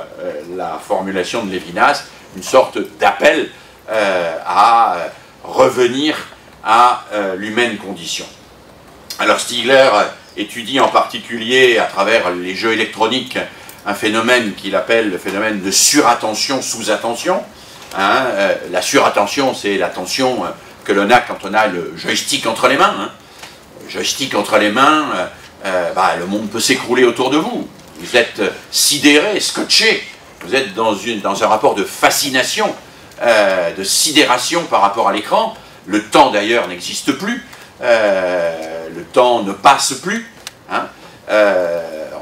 la formulation de Lévinas, une sorte d'appel à revenir à l'humaine condition. Alors Stiegler étudie en particulier à travers les jeux électroniques un phénomène qu'il appelle le phénomène de surattention sous-attention. Hein, la surattention, c'est l'attention que l'on a quand on a le joystick entre les mains. Hein. Le joystick entre les mains, le monde peut s'écrouler autour de vous. Vous êtes sidéré, scotché. Vous êtes dans un rapport de fascination, de sidération par rapport à l'écran. Le temps d'ailleurs n'existe plus. le temps ne passe plus. Hein.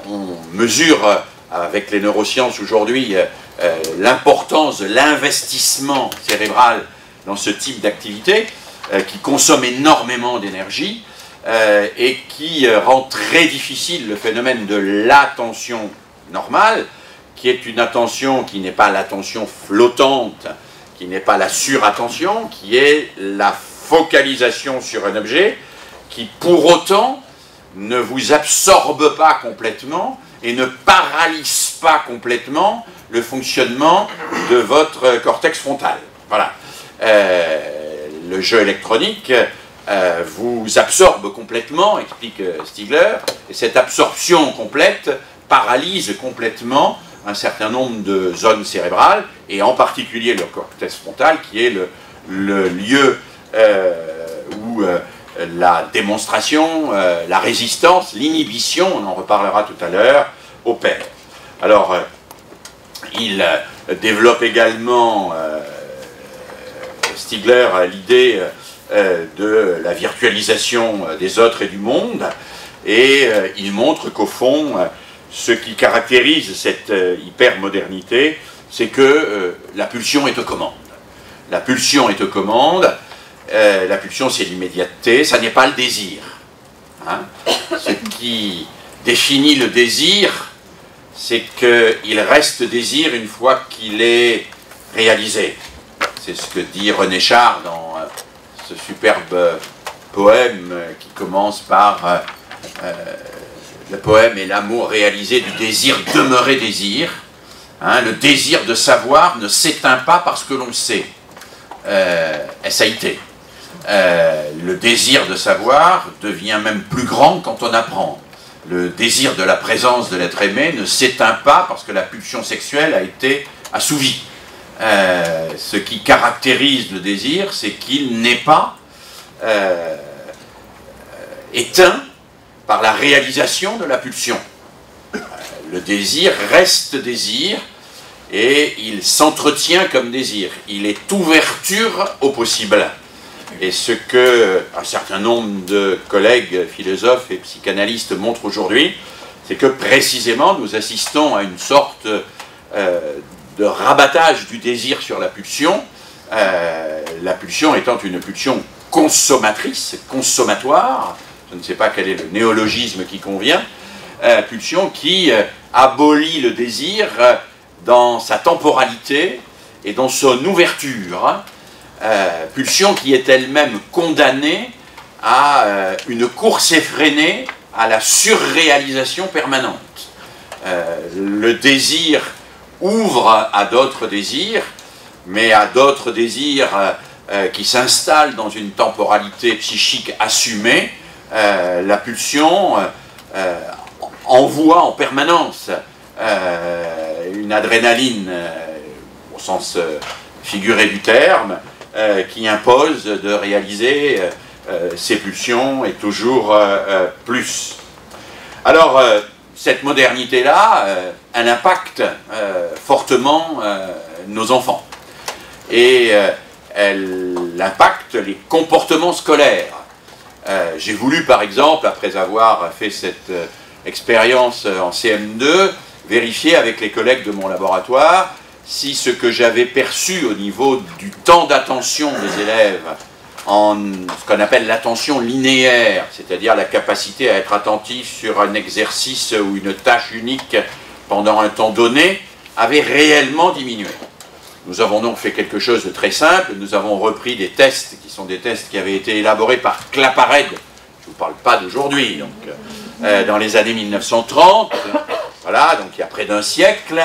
On mesure avec les neurosciences aujourd'hui l'importance de l'investissement cérébral dans ce type d'activité qui consomme énormément d'énergie et qui rend très difficile le phénomène de l'attention normale, qui est une attention qui n'est pas l'attention flottante, qui n'est pas la surattention, qui est la focalisation sur un objet, qui pour autant ne vous absorbe pas complètement et ne paralyse pas complètement le fonctionnement de votre cortex frontal. Voilà. Le jeu électronique vous absorbe complètement, explique Stigler, et cette absorption complète paralyse complètement un certain nombre de zones cérébrales, et en particulier le cortex frontal, qui est le lieu où la démonstration, la résistance, l'inhibition, on en reparlera tout à l'heure, opère. Alors, il développe également, Stigler, l'idée de la virtualisation des autres et du monde, et il montre qu'au fond, ce qui caractérise cette hypermodernité, c'est que la pulsion est aux commandes. La pulsion est aux commandes, la pulsion c'est l'immédiateté, ça n'est pas le désir. Hein. Ce qui définit le désir, c'est qu'il reste désir une fois qu'il est réalisé. C'est ce que dit René Char dans ce superbe poème qui commence par le poème est l'amour réalisé du désir demeurer désir. Hein, le désir de savoir ne s'éteint pas parce que l'on sait. SAIT. Le désir de savoir devient même plus grand quand on apprend. Le désir de la présence de l'être aimé ne s'éteint pas parce que la pulsion sexuelle a été assouvie. Ce qui caractérise le désir, c'est qu'il n'est pas éteint par la réalisation de la pulsion. Le désir reste désir et il s'entretient comme désir. Il est ouverture au possible. Et ce que un certain nombre de collègues philosophes et psychanalystes montrent aujourd'hui, c'est que précisément nous assistons à une sorte de rabattage du désir sur la pulsion étant une pulsion consommatrice, consommatoire, je ne sais pas quel est le néologisme qui convient, pulsion qui abolit le désir dans sa temporalité et dans son ouverture, pulsion qui est elle-même condamnée à une course effrénée à la surréalisation permanente. Le désir ouvre à d'autres désirs, mais à d'autres désirs qui s'installent dans une temporalité psychique assumée. La pulsion envoie en permanence une adrénaline, au sens figuré du terme, qui impose de réaliser ces pulsions et toujours plus. Alors, cette modernité-là, elle impacte fortement nos enfants. Et elle impacte les comportements scolaires. J'ai voulu, par exemple, après avoir fait cette expérience en CM2, vérifier avec les collègues de mon laboratoire si ce que j'avais perçu au niveau du temps d'attention des élèves en ce qu'on appelle l'attention linéaire, c'est-à-dire la capacité à être attentif sur un exercice ou une tâche unique pendant un temps donné, avait réellement diminué. Nous avons donc fait quelque chose de très simple, nous avons repris des tests qui sont des tests qui avaient été élaborés par Claparède, je ne vous parle pas d'aujourd'hui, donc dans les années 1930, voilà, donc il y a près d'un siècle,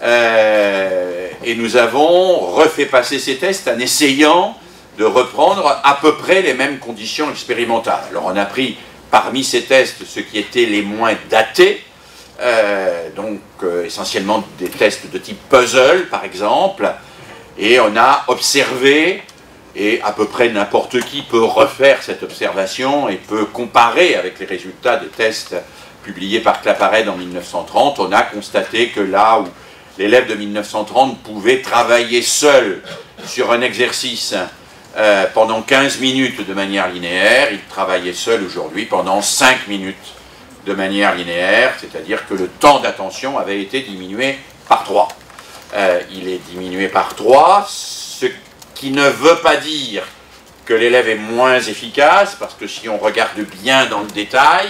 et nous avons refait passer ces tests en essayant de reprendre à peu près les mêmes conditions expérimentales. Alors on a pris parmi ces tests ceux qui étaient les moins datés, donc essentiellement des tests de type puzzle par exemple, et on a observé, et à peu près n'importe qui peut refaire cette observation et peut comparer avec les résultats des tests publiés par Claparède en 1930, on a constaté que là où l'élève de 1930 pouvait travailler seul sur un exercice pendant 15 minutes de manière linéaire, il travaillait seul aujourd'hui pendant 5 minutes de manière linéaire, c'est-à-dire que le temps d'attention avait été diminué par 3. Il est diminué par 3, ce qui ne veut pas dire que l'élève est moins efficace, parce que si on regarde bien dans le détail,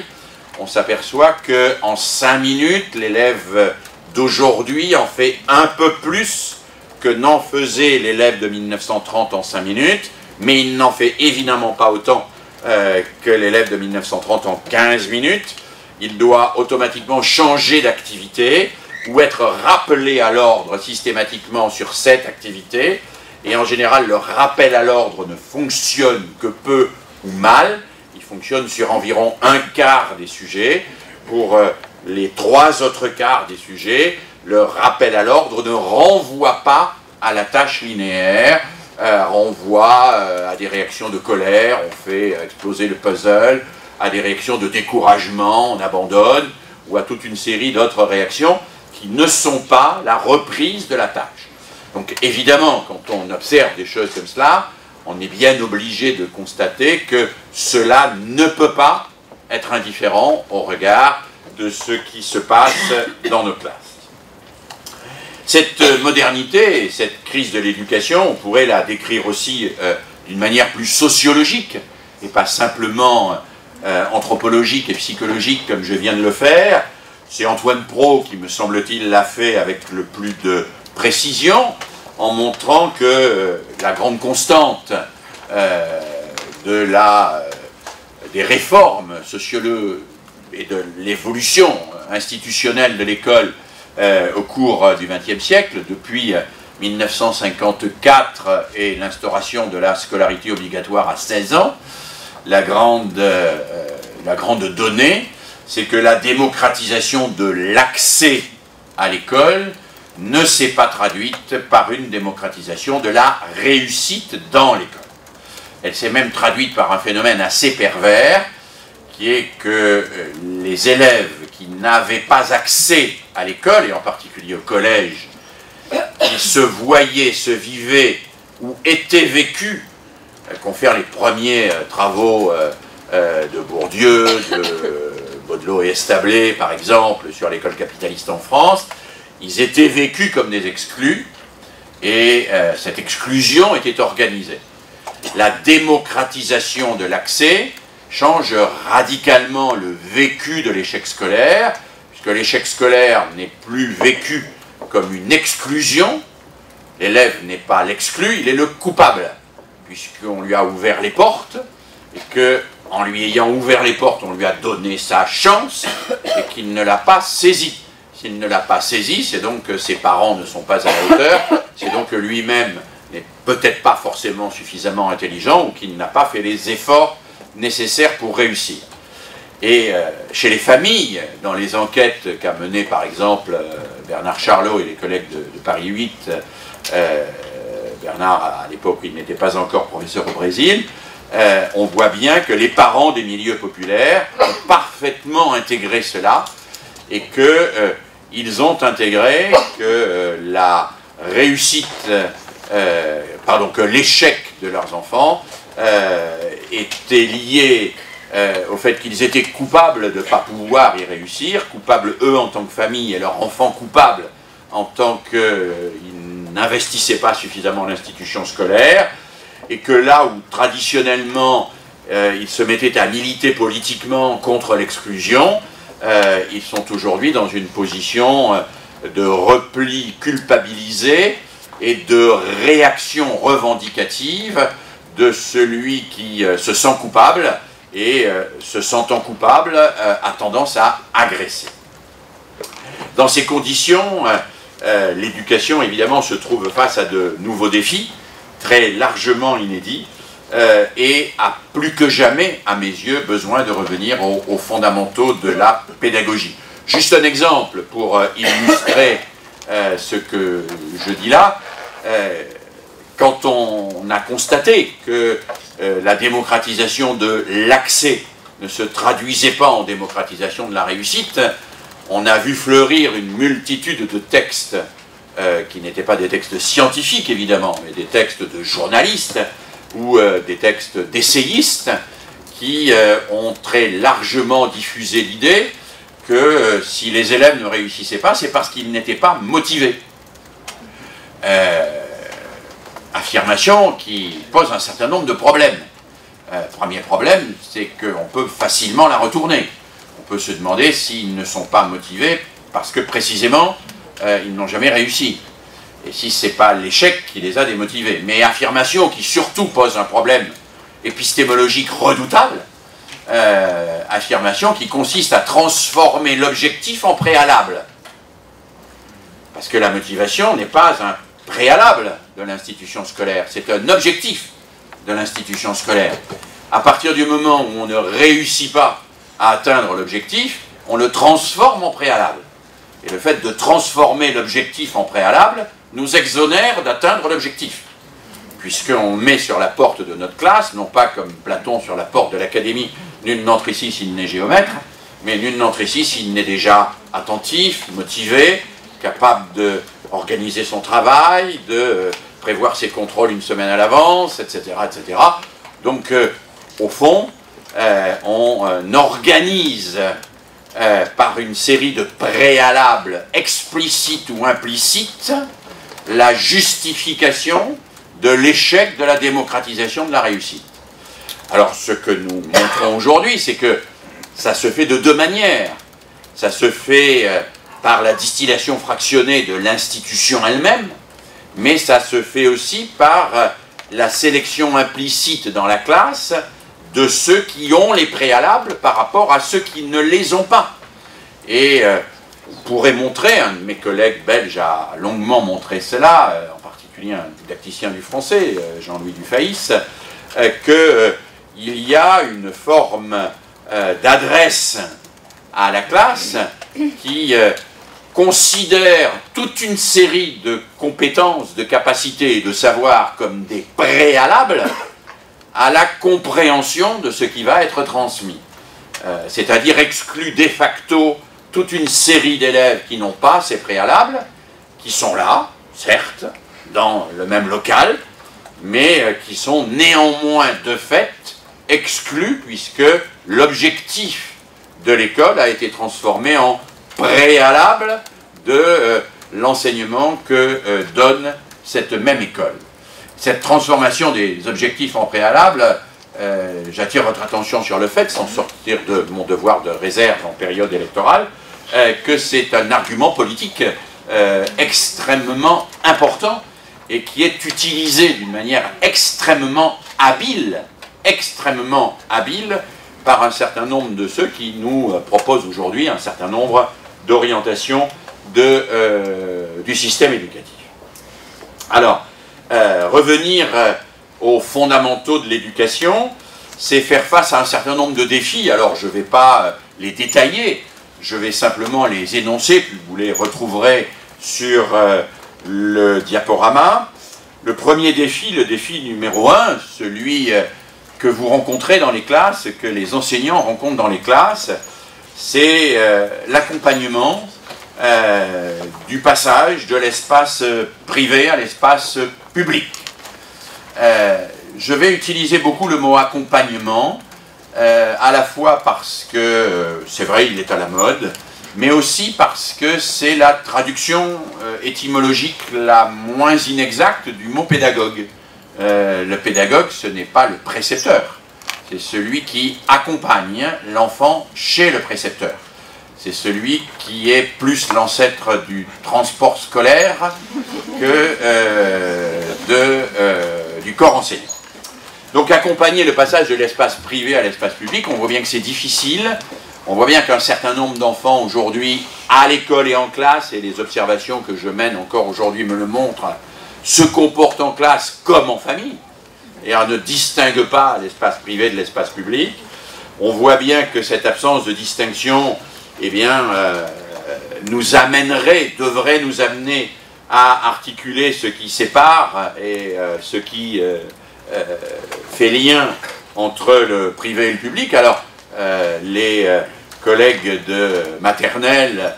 on s'aperçoit qu'en 5 minutes, l'élève d'aujourd'hui en fait un peu plus que n'en faisait l'élève de 1930 en 5 minutes, mais il n'en fait évidemment pas autant que l'élève de 1930 en 15 minutes. Il doit automatiquement changer d'activité ou être rappelé à l'ordre systématiquement sur cette activité. Et en général, le rappel à l'ordre ne fonctionne que peu ou mal. Il fonctionne sur environ un quart des sujets. Pour les 3 autres quarts des sujets, le rappel à l'ordre ne renvoie pas à la tâche linéaire, renvoie à des réactions de colère, on fait exploser le puzzle, à des réactions de découragement, on abandonne, ou à toute une série d'autres réactions qui ne sont pas la reprise de la tâche. Donc évidemment, quand on observe des choses comme cela, on est bien obligé de constater que cela ne peut pas être indifférent au regard de ce qui se passe dans nos classes. Cette modernité et cette crise de l'éducation, on pourrait la décrire aussi d'une manière plus sociologique, et pas simplement anthropologique et psychologique comme je viens de le faire. C'est Antoine Pro qui, me semble-t-il, l'a fait avec le plus de précision, en montrant que la grande constante des réformes sociologiques et de l'évolution institutionnelle de l'école au cours du XXe siècle, depuis 1954 et l'instauration de la scolarité obligatoire à 16 ans, la grande donnée, c'est que la démocratisation de l'accès à l'école ne s'est pas traduite par une démocratisation de la réussite dans l'école. Elle s'est même traduite par un phénomène assez pervers, qui est que les élèves qui n'avaient pas accès à l'école, et en particulier au collège, qui se voyaient, se vivaient ou étaient vécus, qu'ont fait les premiers travaux de Bourdieu, de Baudelot et Establé, par exemple, sur l'école capitaliste en France, ils étaient vécus comme des exclus, et cette exclusion était organisée. La démocratisation de l'accès change radicalement le vécu de l'échec scolaire, puisque l'échec scolaire n'est plus vécu comme une exclusion, l'élève n'est pas l'exclu, il est le coupable, puisqu'on lui a ouvert les portes, et qu'en lui ayant ouvert les portes, on lui a donné sa chance, et qu'il ne l'a pas saisie. S'il ne l'a pas saisie, c'est donc que ses parents ne sont pas à la hauteur, c'est donc que lui-même n'est peut-être pas forcément suffisamment intelligent, ou qu'il n'a pas fait les efforts nécessaires pour réussir. Et chez les familles, dans les enquêtes qu'a menées par exemple Bernard Charlot et les collègues de Paris 8, Bernard à l'époque où il n'était pas encore professeur au Brésil, on voit bien que les parents des milieux populaires ont parfaitement intégré cela, et qu'ils ont intégré que la réussite, que l'échec de leurs enfants était lié au fait qu'ils étaient coupables de ne pas pouvoir y réussir, coupables eux en tant que famille et leurs enfants coupables en tant qu'ils n'investissaient pas suffisamment l'institution scolaire, et que là où traditionnellement ils se mettaient à militer politiquement contre l'exclusion, ils sont aujourd'hui dans une position de repli culpabilisé et de réaction revendicative de celui qui se sent coupable, et se sentant coupable a tendance à agresser. Dans ces conditions, l'éducation évidemment se trouve face à de nouveaux défis, très largement inédits, et a plus que jamais, à mes yeux, besoin de revenir aux fondamentaux de la pédagogie. Juste un exemple pour illustrer ce que je dis là. Quand on a constaté que la démocratisation de l'accès ne se traduisait pas en démocratisation de la réussite, on a vu fleurir une multitude de textes qui n'étaient pas des textes scientifiques évidemment, mais des textes de journalistes, ou des textes d'essayistes qui ont très largement diffusé l'idée que si les élèves ne réussissaient pas, c'est parce qu'ils n'étaient pas motivés. Affirmation qui pose un certain nombre de problèmes. Premier problème, c'est qu'on peut facilement la retourner. On peut se demander s'ils ne sont pas motivés parce que précisément, ils n'ont jamais réussi. Et si ce n'est pas l'échec qui les a démotivés. Mais affirmation qui surtout pose un problème épistémologique redoutable, affirmation qui consiste à transformer l'objectif en préalable. Parce que la motivation n'est pas un préalable de l'institution scolaire, c'est un objectif de l'institution scolaire. À partir du moment où on ne réussit pas à atteindre l'objectif, on le transforme en préalable. Et le fait de transformer l'objectif en préalable nous exonère d'atteindre l'objectif. Puisqu'on met sur la porte de notre classe, non pas comme Platon sur la porte de l'académie, nul n'entre ici s'il n'est géomètre, mais nul n'entre ici s'il n'est déjà attentif, motivé, capable d'organiser son travail, de prévoir ses contrôles une semaine à l'avance, etc., etc. Donc, au fond, on organise par une série de préalables explicites ou implicites la justification de l'échec de la démocratisation de la réussite. Alors, ce que nous montrons aujourd'hui, c'est que ça se fait de deux manières. Ça se fait par la distillation fractionnée de l'institution elle-même, mais ça se fait aussi par la sélection implicite dans la classe de ceux qui ont les préalables par rapport à ceux qui ne les ont pas. Et on pourrait montrer, un de mes collègues belges a longuement montré cela, en particulier un didacticien du français, Jean-Louis Dufayis, qu'il y a une forme d'adresse à la classe qui considère toute une série de compétences, de capacités et de savoirs comme des préalables à la compréhension de ce qui va être transmis. C'est-à-dire exclut de facto toute une série d'élèves qui n'ont pas ces préalables, qui sont là, certes, dans le même local, mais qui sont néanmoins de fait exclus puisque l'objectif de l'école a été transformé en préalable de l'enseignement que donne cette même école. Cette transformation des objectifs en préalable, j'attire votre attention sur le fait, sans sortir de mon devoir de réserve en période électorale, que c'est un argument politique extrêmement important et qui est utilisé d'une manière extrêmement habile par un certain nombre de ceux qui nous proposent aujourd'hui un certain nombre d'orientations du système éducatif. Alors, revenir aux fondamentaux de l'éducation, c'est faire face à un certain nombre de défis. Alors, je ne vais pas les détailler, je vais simplement les énoncer, puis vous les retrouverez sur le diaporama. Le premier défi, le défi numéro 1, celui que vous rencontrez dans les classes, que les enseignants rencontrent dans les classes, c'est l'accompagnement du passage de l'espace privé à l'espace public. Je vais utiliser beaucoup le mot accompagnement, à la fois parce que, c'est vrai, il est à la mode, mais aussi parce que c'est la traduction étymologique la moins inexacte du mot pédagogue. Le pédagogue, ce n'est pas le précepteur, c'est celui qui accompagne l'enfant chez le précepteur. C'est celui qui est plus l'ancêtre du transport scolaire que du corps enseignant. Donc accompagner le passage de l'espace privé à l'espace public, on voit bien que c'est difficile. On voit bien qu'un certain nombre d'enfants aujourd'hui, à l'école et en classe, et les observations que je mène encore aujourd'hui me le montrent, se comportent en classe comme en famille, et on ne distingue pas l'espace privé de l'espace public. On voit bien que cette absence de distinction, eh bien, nous amènerait, devrait nous amener à articuler ce qui sépare et ce qui fait lien entre le privé et le public. Alors, les collègues de maternelle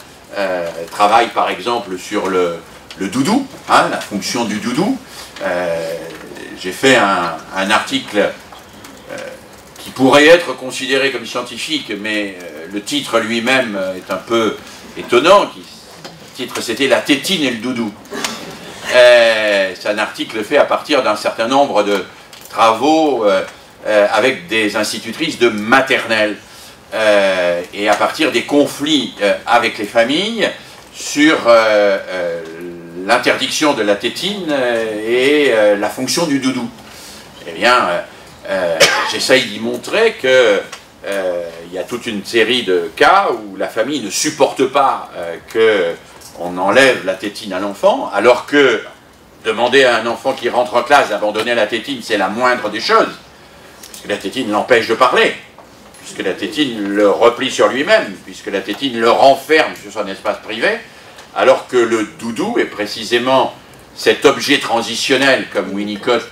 travaillent par exemple sur le doudou, hein, la fonction du doudou. j'ai fait un article qui pourrait être considéré comme scientifique, mais le titre lui-même est un peu étonnant. Le titre, c'était « La tétine et le doudou ». C'est un article fait à partir d'un certain nombre de travaux avec des institutrices de maternelle et à partir des conflits avec les familles sur l'interdiction de la tétine et la fonction du doudou. Eh bien, j'essaye d'y montrer que il y a toute une série de cas où la famille ne supporte pas qu'on enlève la tétine à l'enfant, alors que demander à un enfant qui rentre en classe d'abandonner la tétine, c'est la moindre des choses, puisque la tétine l'empêche de parler, puisque la tétine le replie sur lui-même, puisque la tétine le renferme sur son espace privé, alors que le doudou est précisément cet objet transitionnel, comme Winnicott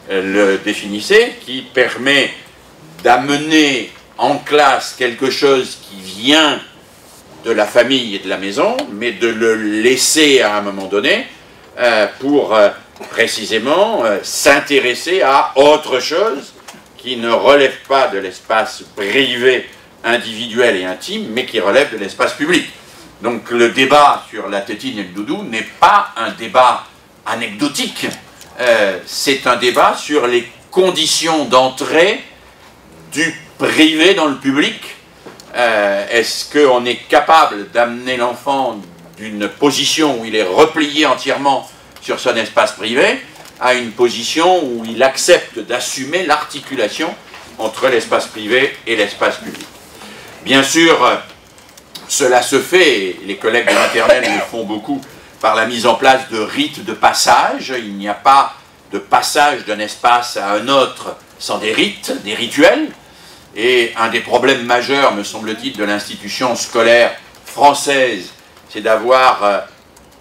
le définissait, qui permet d'amener en classe quelque chose qui vient de la famille et de la maison, mais de le laisser à un moment donné pour précisément s'intéresser à autre chose qui ne relève pas de l'espace privé, individuel et intime, mais qui relève de l'espace public. Donc le débat sur la tétine et le doudou n'est pas un débat anecdotique, c'est un débat sur les conditions d'entrée du privé dans le public. Est-ce qu'on est capable d'amener l'enfant d'une position où il est replié entièrement sur son espace privé à une position où il accepte d'assumer l'articulation entre l'espace privé et l'espace public? Bien sûr, cela se fait, et les collègues de maternelle le font beaucoup, par la mise en place de rites de passage. Il n'y a pas de passage d'un espace à un autre sans des rites, des rituels. Et un des problèmes majeurs, me semble-t-il, de l'institution scolaire française, c'est d'avoir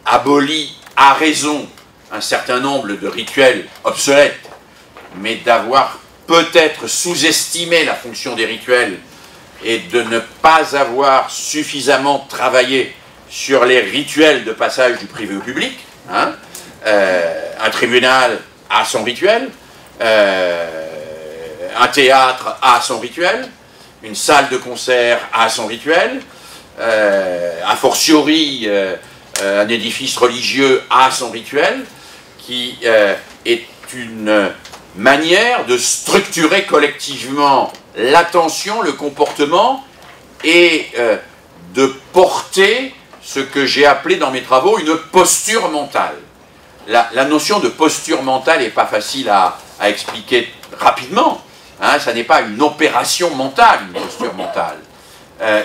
aboli à raison un certain nombre de rituels obsolètes, mais d'avoir peut-être sous-estimé la fonction des rituels et de ne pas avoir suffisamment travaillé sur les rituels de passage du privé au public. Hein. Un tribunal a son rituel, un théâtre a son rituel, une salle de concert a son rituel, a fortiori un édifice religieux a son rituel, qui est une manière de structurer collectivement l'attention, le comportement et de porter ce que j'ai appelé dans mes travaux une posture mentale. La notion de posture mentale n'est pas facile à expliquer rapidement. Hein, ça n'est pas une opération mentale, une posture mentale.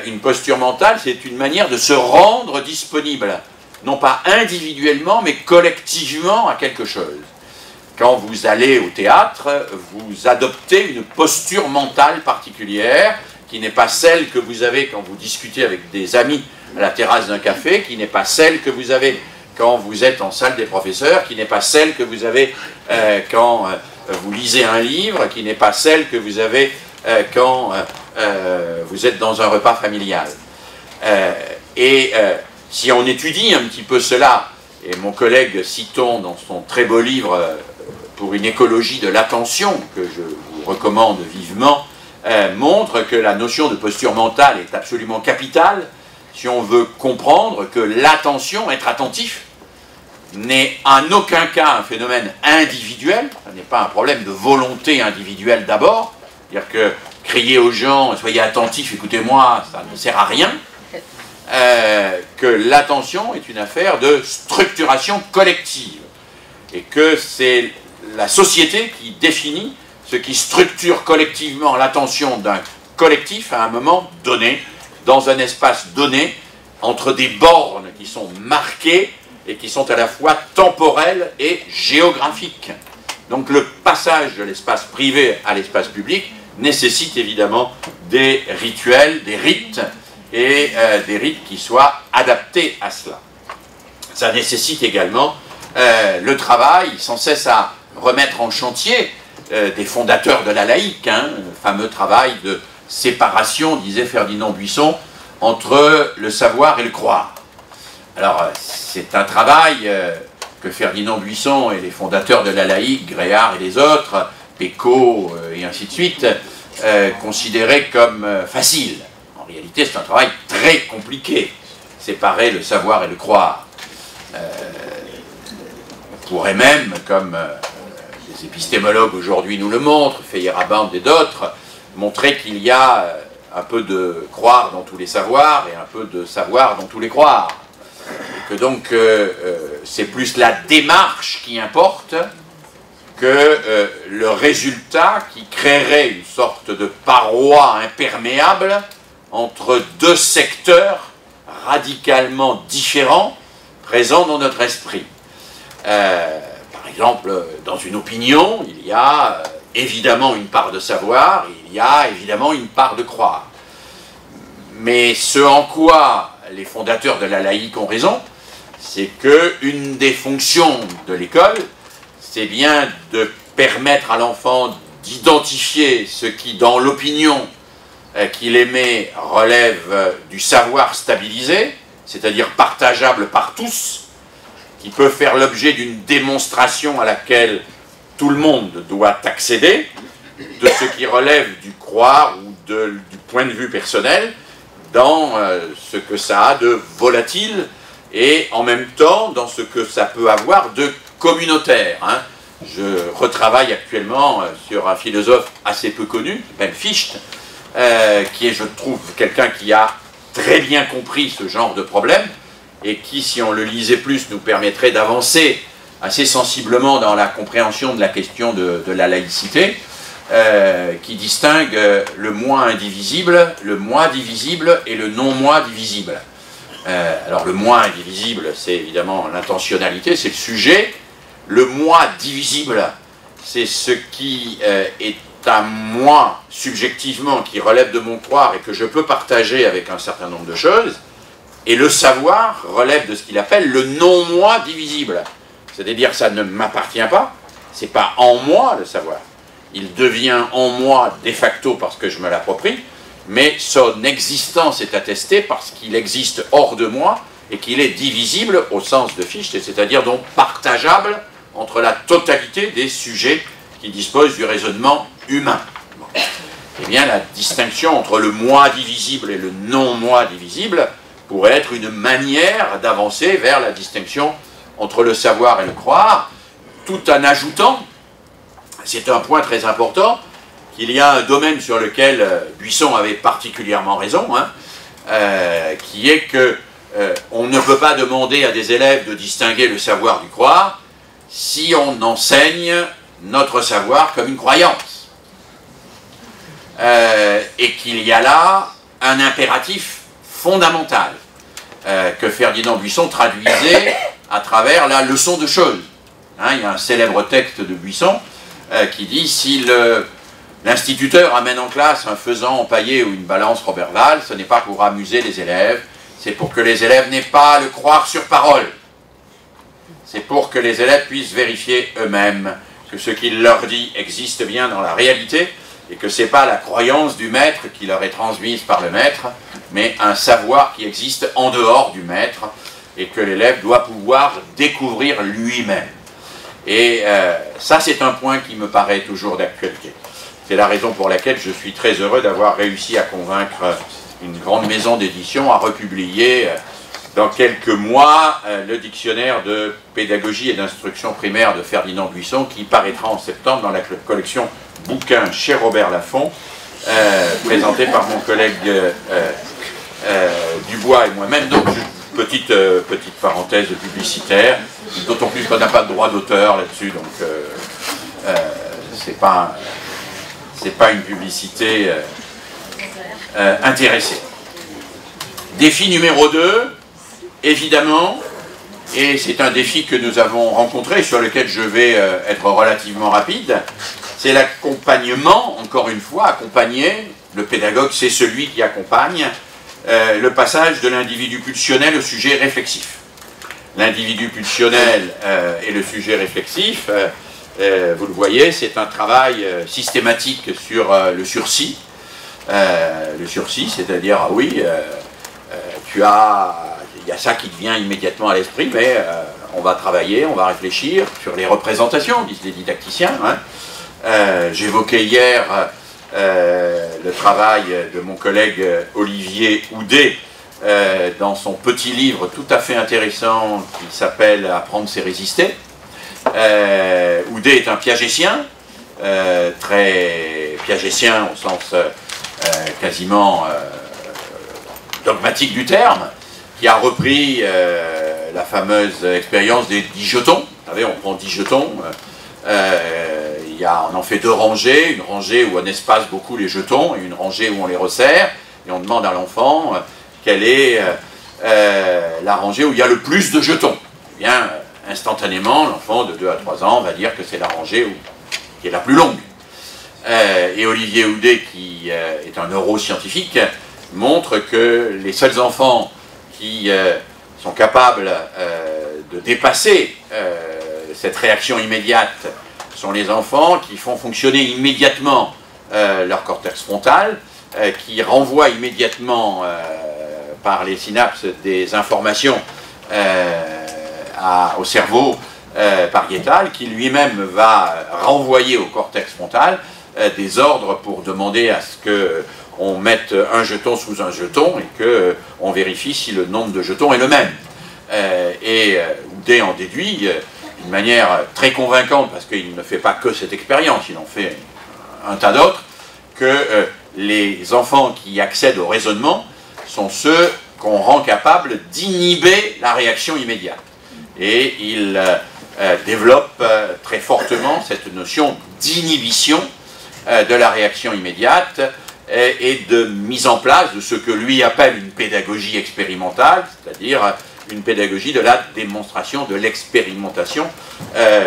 Une posture mentale, c'est une manière de se rendre disponible, non pas individuellement, mais collectivement à quelque chose. Quand vous allez au théâtre, vous adoptez une posture mentale particulière, qui n'est pas celle que vous avez quand vous discutez avec des amis à la terrasse d'un café, qui n'est pas celle que vous avez quand vous êtes en salle des professeurs, qui n'est pas celle que vous avez quand vous lisez un livre, qui n'est pas celle que vous avez quand vous êtes dans un repas familial. Si on étudie un petit peu cela, et mon collègue Citon, dans son très beau livre pour une écologie de l'attention, que je vous recommande vivement, montre que la notion de posture mentale est absolument capitale si on veut comprendre que l'attention, être attentif, n'est en aucun cas un phénomène individuel, ce n'est pas un problème de volonté individuelle d'abord, c'est-à-dire que crier aux gens, soyez attentifs, écoutez-moi, ça ne sert à rien, que l'attention est une affaire de structuration collective, et que c'est la société qui définit ce qui structure collectivement l'attention d'un collectif à un moment donné, dans un espace donné, entre des bornes qui sont marquées et qui sont à la fois temporelles et géographiques. Donc le passage de l'espace privé à l'espace public nécessite évidemment des rituels, des rites, et des rites qui soient adaptés à cela. Ça nécessite également le travail, sans cesse à remettre en chantier des fondateurs de la laïque, hein, le fameux travail de séparation, disait Ferdinand Buisson, entre le savoir et le croire. Alors, c'est un travail que Ferdinand Buisson et les fondateurs de la laïque, Gréard et les autres, Pécaud et ainsi de suite, considéraient comme facile. En réalité, c'est un travail très compliqué, séparer le savoir et le croire. On pourrait même, comme les épistémologues aujourd'hui nous le montrent, Feyerabend et d'autres, montrer qu'il y a un peu de croire dans tous les savoirs et un peu de savoir dans tous les croire. Et que donc c'est plus la démarche qui importe que le résultat qui créerait une sorte de paroi imperméable entre deux secteurs radicalement différents présents dans notre esprit. Par exemple, dans une opinion, il y a évidemment une part de savoir, il y a évidemment une part de croire. Mais ce en quoi les fondateurs de la laïque ont raison, c'est qu'une des fonctions de l'école, c'est bien de permettre à l'enfant d'identifier ce qui, dans l'opinion qu'il émet, relève du savoir stabilisé, c'est-à-dire partageable par tous, qui peut faire l'objet d'une démonstration à laquelle tout le monde doit accéder, de ce qui relève du croire ou du point de vue personnel, dans ce que ça a de volatile et en même temps dans ce que ça peut avoir de communautaire. Hein. Je retravaille actuellement sur un philosophe assez peu connu, Ben Fichte, qui est, je trouve, quelqu'un qui a très bien compris ce genre de problème et qui, si on le lisait plus, nous permettrait d'avancer assez sensiblement dans la compréhension de la question de la laïcité, qui distingue le moi indivisible, le moi divisible et le non-moi divisible. Alors le moi indivisible, c'est évidemment l'intentionnalité, c'est le sujet. Le moi divisible, c'est ce qui est un moi subjectivement qui relève de mon croire et que je peux partager avec un certain nombre de choses. Et le savoir relève de ce qu'il appelle le non-moi divisible. C'est-à-dire ça ne m'appartient pas, c'est pas en moi le savoir. Il devient en moi de facto parce que je me l'approprie, mais son existence est attestée parce qu'il existe hors de moi et qu'il est divisible au sens de Fichte, c'est-à-dire donc partageable entre la totalité des sujets qui disposent du raisonnement humain. Bon. Eh bien, la distinction entre le moi divisible et le non-moi divisible pourrait être une manière d'avancer vers la distinction entre le savoir et le croire, tout en ajoutant, c'est un point très important, qu'il y a un domaine sur lequel Buisson avait particulièrement raison, hein, qui est que on ne peut pas demander à des élèves de distinguer le savoir du croire si on enseigne notre savoir comme une croyance. Et qu'il y a là un impératif fondamental que Ferdinand Buisson traduisait à travers la leçon de choses. Hein, il y a un célèbre texte de Buisson qui dit « Si l'instituteur amène en classe un faisan empaillé ou une balance Roberval, ce n'est pas pour amuser les élèves, c'est pour que les élèves n'aient pas à le croire sur parole. C'est pour que les élèves puissent vérifier eux-mêmes que ce qu'il leur dit existe bien dans la réalité et que ce n'est pas la croyance du maître qui leur est transmise par le maître, mais un savoir qui existe en dehors du maître et que l'élève doit pouvoir découvrir lui-même. » Et ça, c'est un point qui me paraît toujours d'actualité. C'est la raison pour laquelle je suis très heureux d'avoir réussi à convaincre une grande maison d'édition à republier dans quelques mois le dictionnaire de pédagogie et d'instruction primaire de Ferdinand Buisson qui paraîtra en septembre dans la collection bouquins chez Robert Laffont, présenté par mon collègue Dubois et moi-même. Donc, petite parenthèse publicitaire, d'autant plus qu'on n'a pas de droit d'auteur là-dessus, donc c'est pas une publicité intéressée. Défi numéro 2, évidemment, et c'est un défi que nous avons rencontré, sur lequel je vais être relativement rapide, c'est l'accompagnement, encore une fois, accompagner, le pédagogue c'est celui qui accompagne, le passage de l'individu pulsionnel au sujet réflexif. L'individu pulsionnel et le sujet réflexif, vous le voyez, c'est un travail systématique sur le sursis. Le sursis, c'est-à-dire, ah oui, il y a ça qui vient immédiatement à l'esprit, mais on va travailler, on va réfléchir sur les représentations, disent les didacticiens. Hein. J'évoquais hier le travail de mon collègue Olivier Houdet dans son petit livre tout à fait intéressant qui s'appelle « Apprendre, c'est résister ». Houdet est un piagétien, très piagétien au sens quasiment dogmatique du terme, qui a repris la fameuse expérience des 10 jetons. Vous savez, on prend 10 jetons, on en fait 2 rangées, une rangée où on espace beaucoup les jetons et une rangée où on les resserre, et on demande à l'enfant quelle est la rangée où il y a le plus de jetons. Eh bien, instantanément, l'enfant de 2 à 3 ans va dire que c'est la rangée qui est la plus longue. Et Olivier Houdet, qui est un neuroscientifique, montre que les seuls enfants qui sont capables de dépasser cette réaction immédiate sont les enfants qui font fonctionner immédiatement leur cortex frontal, qui renvoient immédiatement par les synapses des informations au cerveau pariétal, qui lui-même va renvoyer au cortex frontal des ordres pour demander à ce qu'on mette un jeton sous un jeton et qu'on vérifie si le nombre de jetons est le même. Houdet en déduit d'une manière très convaincante, parce qu'il ne fait pas que cette expérience, il en fait un tas d'autres, que les enfants qui accèdent au raisonnement sont ceux qu'on rend capables d'inhiber la réaction immédiate. Et il développe très fortement cette notion d'inhibition de la réaction immédiate et de mise en place de ce que lui appelle une pédagogie expérimentale, c'est-à-dire une pédagogie de la démonstration, de l'expérimentation,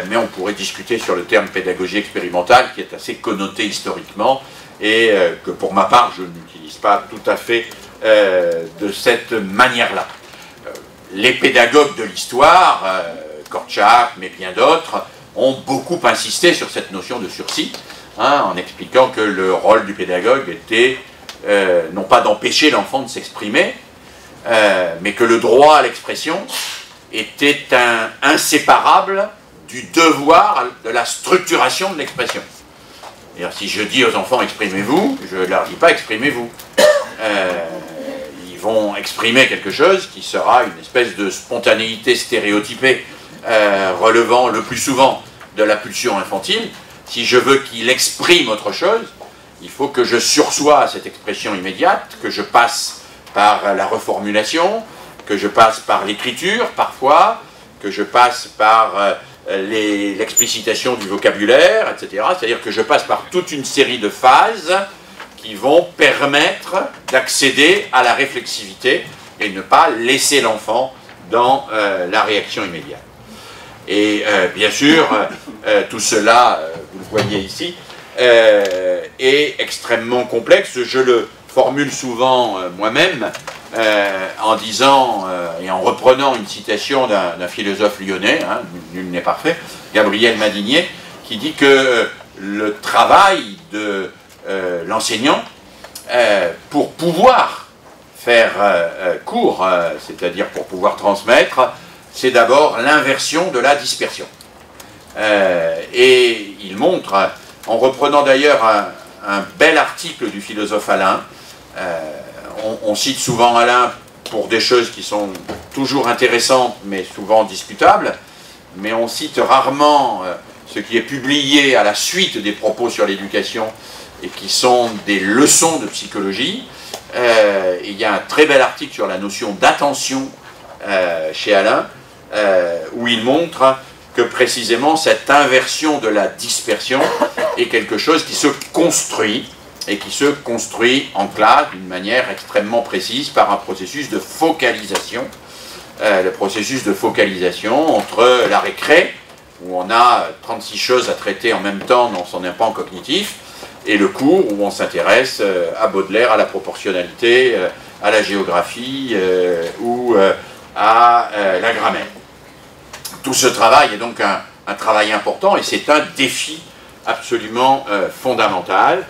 mais on pourrait discuter sur le terme pédagogie expérimentale qui est assez connoté historiquement et que pour ma part je n'utilise pas tout à fait de cette manière-là. Les pédagogues de l'histoire, Kortchak, mais bien d'autres, ont beaucoup insisté sur cette notion de sursis, hein, en expliquant que le rôle du pédagogue était non pas d'empêcher l'enfant de s'exprimer, mais que le droit à l'expression était inséparable du devoir de la structuration de l'expression. Si je dis aux enfants « exprimez-vous », je ne leur dis pas « exprimez-vous ». Ils vont exprimer quelque chose qui sera une espèce de spontanéité stéréotypée relevant le plus souvent de la pulsion infantile. Si je veux qu'il exprime autre chose, il faut que je sursois à cette expression immédiate, que je passe par la reformulation, que je passe par l'écriture parfois, que je passe par l'explicitation du vocabulaire, etc. C'est-à-dire que je passe par toute une série de phases qui vont permettre d'accéder à la réflexivité et ne pas laisser l'enfant dans la réaction immédiate. Et bien sûr, tout cela, vous le voyez ici, est extrêmement complexe. Je le formule souvent moi-même en disant et en reprenant une citation d'un philosophe lyonnais, hein, nul n'est parfait, Gabriel Madinier, qui dit que le travail de l'enseignant pour pouvoir faire cours, c'est-à-dire pour pouvoir transmettre, c'est d'abord l'inversion de la dispersion. Et il montre, en reprenant d'ailleurs un bel article du philosophe Alain, on cite souvent Alain pour des choses qui sont toujours intéressantes mais souvent discutables, mais on cite rarement ce qui est publié à la suite des propos sur l'éducation et qui sont des leçons de psychologie. Il y a un très bel article sur la notion d'attention chez Alain, où il montre que précisément cette inversion de la dispersion est quelque chose qui se construit, et qui se construit en classe d'une manière extrêmement précise par un processus de focalisation. Le processus de focalisation entre la récré, où on a 36 choses à traiter en même temps dans son impan cognitif, et le cours où on s'intéresse à Baudelaire, à la proportionnalité, à la géographie ou à la grammaire. Tout ce travail est donc un travail important et c'est un défi absolument fondamental.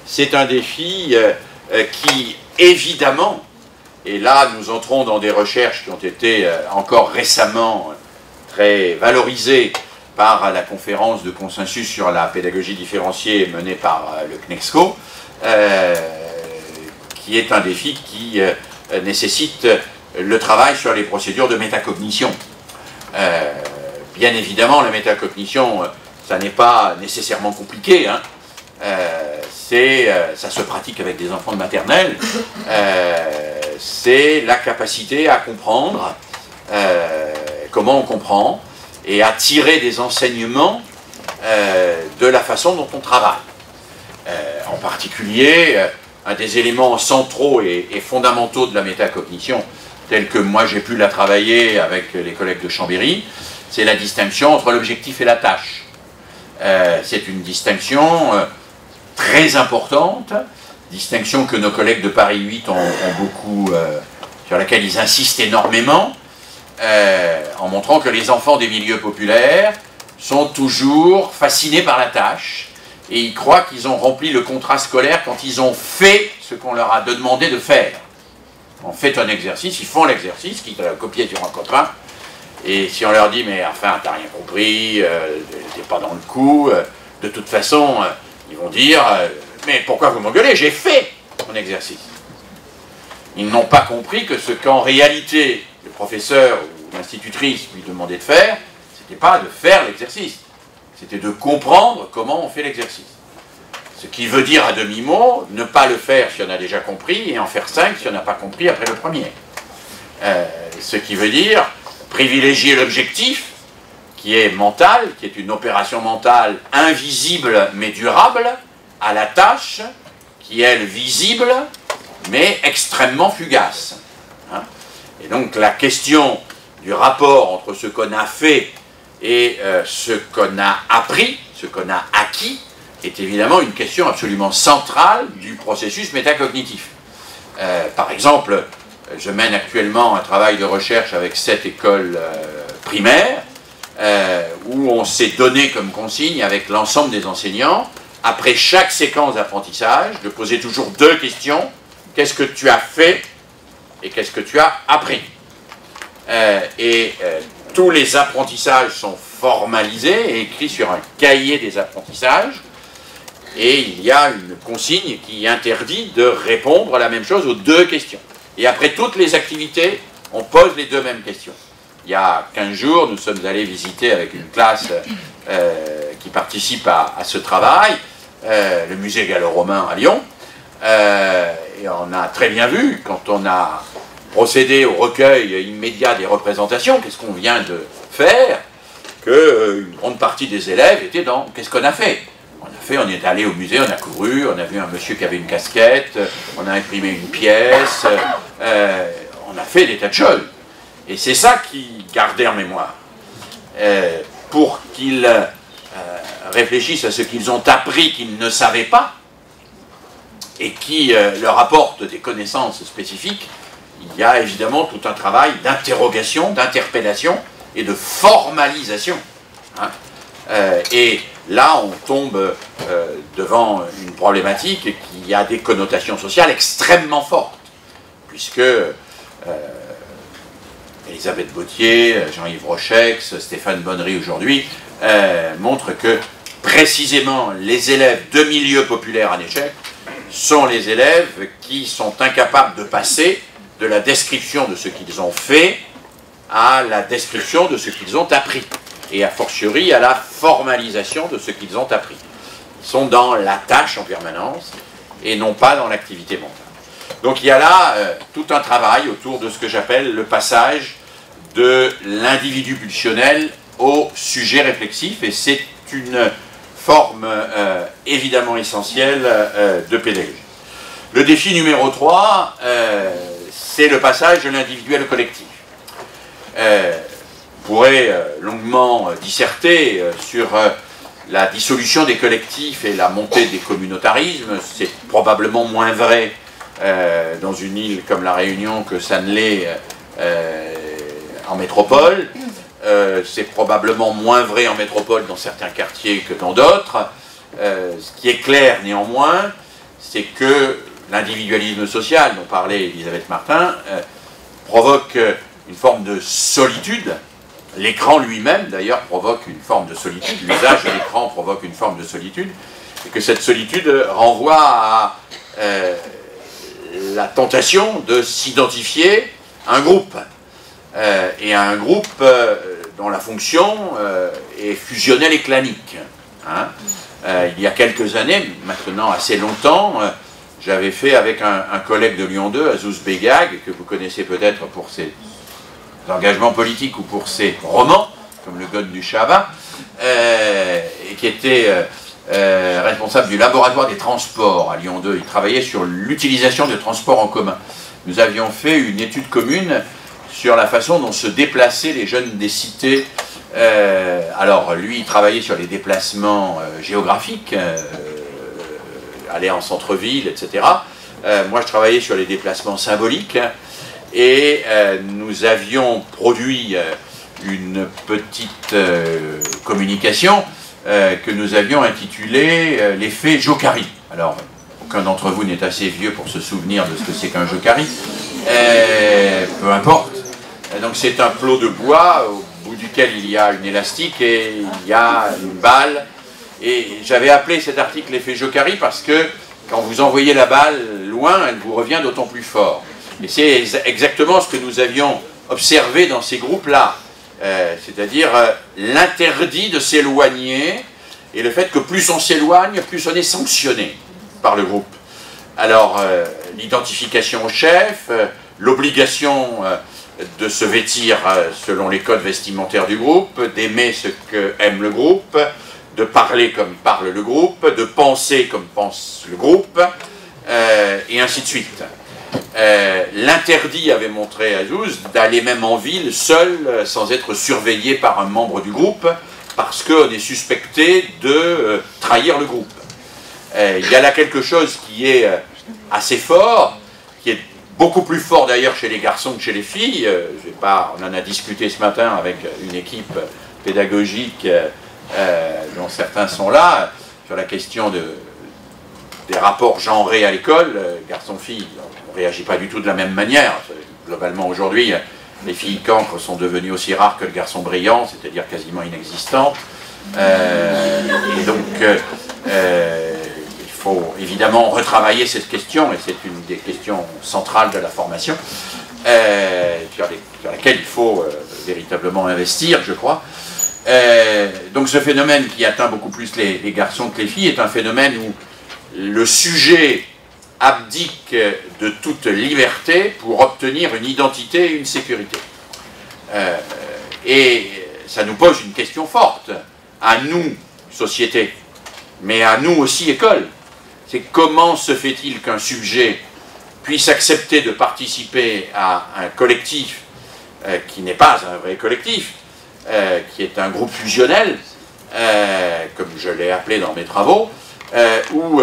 C'est un défi qui, évidemment, Et là, nous entrons dans des recherches qui ont été encore récemment très valorisées par la conférence de consensus sur la pédagogie différenciée menée par le CNESCO, qui est un défi qui nécessite le travail sur les procédures de métacognition. Bien évidemment, la métacognition, ça n'est pas nécessairement compliqué, hein. Ça se pratique avec des enfants de maternelle, c'est la capacité à comprendre comment on comprend et à tirer des enseignements de la façon dont on travaille. En particulier, un des éléments centraux et fondamentaux de la métacognition, tel que moi j'ai pu la travailler avec les collègues de Chambéry, c'est la distinction entre l'objectif et la tâche. C'est une distinction très importante, distinction que nos collègues de Paris 8 ont beaucoup, sur laquelle ils insistent énormément, en montrant que les enfants des milieux populaires sont toujours fascinés par la tâche, et ils croient qu'ils ont rempli le contrat scolaire quand ils ont fait ce qu'on leur a demandé de faire. On fait un exercice, ils font l'exercice, quitte à copier sur un copain, et si on leur dit « mais enfin, t'as rien compris, t'es pas dans le coup », de toute façon, ils vont dire « mais pourquoi vous m'engueulez? J'ai fait mon exercice ». Ils n'ont pas compris que ce qu'en réalité le professeur ou l'institutrice lui demandait de faire, c'était pas de faire l'exercice, c'était de comprendre comment on fait l'exercice. Ce qui veut dire à demi-mot, ne pas le faire si on a déjà compris, et en faire 5 si on n'a pas compris après le premier. Ce qui veut dire privilégier l'objectif, qui est mental, qui est une opération mentale invisible mais durable, à la tâche, qui est elle visible, mais extrêmement fugace. Hein? Et donc la question du rapport entre ce qu'on a fait et ce qu'on a appris, ce qu'on a acquis, est évidemment une question absolument centrale du processus métacognitif. Par exemple, je mène actuellement un travail de recherche avec 7 écoles primaires, où on s'est donné comme consigne avec l'ensemble des enseignants, après chaque séquence d'apprentissage, de poser toujours 2 questions. Qu'est-ce que tu as fait et qu'est-ce que tu as appris? Tous les apprentissages sont formalisés et écrits sur un cahier des apprentissages, et il y a une consigne qui interdit de répondre la même chose aux 2 questions. Et après toutes les activités, on pose les 2 mêmes questions. Il y a 15 jours, nous sommes allés visiter avec une classe qui participe à ce travail, le musée gallo-romain à Lyon, et on a très bien vu, quand on a procédé au recueil immédiat des représentations, qu'est-ce qu'on vient de faire, qu'une grande partie des élèves étaient dans « qu'est-ce qu'on a fait ?» On est allé au musée, on a couru, on a vu un monsieur qui avait une casquette, on a imprimé une pièce, on a fait des tas de choses. Et c'est ça qui gardait en mémoire. Pour qu'ils réfléchissent à ce qu'ils ont appris qu'ils ne savaient pas, et qui leur apporte des connaissances spécifiques, il y a évidemment tout un travail d'interrogation, d'interpellation et de formalisation. Hein. Et là, on tombe devant une problématique qui a des connotations sociales extrêmement fortes, puisque Elisabeth Bautier, Jean-Yves Rochex, Stéphane Bonnery aujourd'hui montrent que précisément les élèves de milieux populaires en échec sont les élèves qui sont incapables de passer de la description de ce qu'ils ont fait à la description de ce qu'ils ont appris, et a fortiori à la formalisation de ce qu'ils ont appris. Ils sont dans la tâche en permanence et non pas dans l'activité mentale. Donc il y a là tout un travail autour de ce que j'appelle le passage de l'individu pulsionnel au sujet réflexif, et c'est une forme évidemment essentielle de pédagogie. Le défi numéro 3, c'est le passage de l'individuel au collectif. On pourrait longuement disserter sur la dissolution des collectifs et la montée des communautarismes. C'est probablement moins vrai dans une île comme la Réunion que ça ne l'est en métropole. C'est probablement moins vrai en métropole dans certains quartiers que dans d'autres. Ce qui est clair néanmoins, c'est que l'individualisme social dont parlait Elisabeth Martin provoque une forme de solitude. L'écran lui-même, d'ailleurs, provoque une forme de solitude. L'usage de l'écran provoque une forme de solitude. Et que cette solitude renvoie à la tentation de s'identifier à un groupe. Et à un groupe dont la fonction est fusionnelle et clanique. Hein. Il y a quelques années, maintenant assez longtemps, j'avais fait avec un collègue de Lyon 2, Azouz Begag, que vous connaissez peut-être pour ses engagements politiques ou pour ses romans, comme Le God du Shaba, et qui était responsable du laboratoire des transports à Lyon 2. Il travaillait sur l'utilisation des transports en commun. Nous avions fait une étude commune sur la façon dont se déplaçaient les jeunes des cités. Alors, lui, il travaillait sur les déplacements géographiques, aller en centre-ville, etc. Moi, je travaillais sur les déplacements symboliques, et nous avions produit une petite communication que nous avions intitulée « L'effet Jokari ». Alors, aucun d'entre vous n'est assez vieux pour se souvenir de ce que c'est qu'un Jokari, peu importe. Donc c'est un plot de bois au bout duquel il y a une élastique et il y a une balle. Et j'avais appelé cet article l'effet Jokari parce que quand vous envoyez la balle loin, elle vous revient d'autant plus fort. Et c'est exactement ce que nous avions observé dans ces groupes-là. C'est-à-dire l'interdit de s'éloigner et le fait que plus on s'éloigne, plus on est sanctionné par le groupe. Alors l'identification au chef, l'obligation de se vêtir selon les codes vestimentaires du groupe, d'aimer ce qu'aime le groupe, de parler comme parle le groupe, de penser comme pense le groupe, et ainsi de suite. L'interdit avait montré à Azouz d'aller même en ville seul, sans être surveillé par un membre du groupe, parce qu'on est suspecté de trahir le groupe. Il y a là quelque chose qui est assez fort, qui est beaucoup plus fort d'ailleurs chez les garçons que chez les filles. On en a discuté ce matin avec une équipe pédagogique dont certains sont là, sur la question des rapports genrés à l'école, garçons-filles. On ne réagit pas du tout de la même manière. Globalement aujourd'hui, les filles cancres sont devenues aussi rares que le garçon brillant, c'est-à-dire quasiment inexistantes. Et donc, il faut évidemment retravailler cette question, et c'est une des questions centrales de la formation, sur laquelle il faut véritablement investir, je crois. Donc ce phénomène qui atteint beaucoup plus les garçons que les filles est un phénomène où le sujet abdique de toute liberté pour obtenir une identité et une sécurité. Et ça nous pose une question forte, à nous, société, mais à nous aussi, école. C'est comment se fait-il qu'un sujet puisse accepter de participer à un collectif qui n'est pas un vrai collectif, qui est un groupe fusionnel, comme je l'ai appelé dans mes travaux, où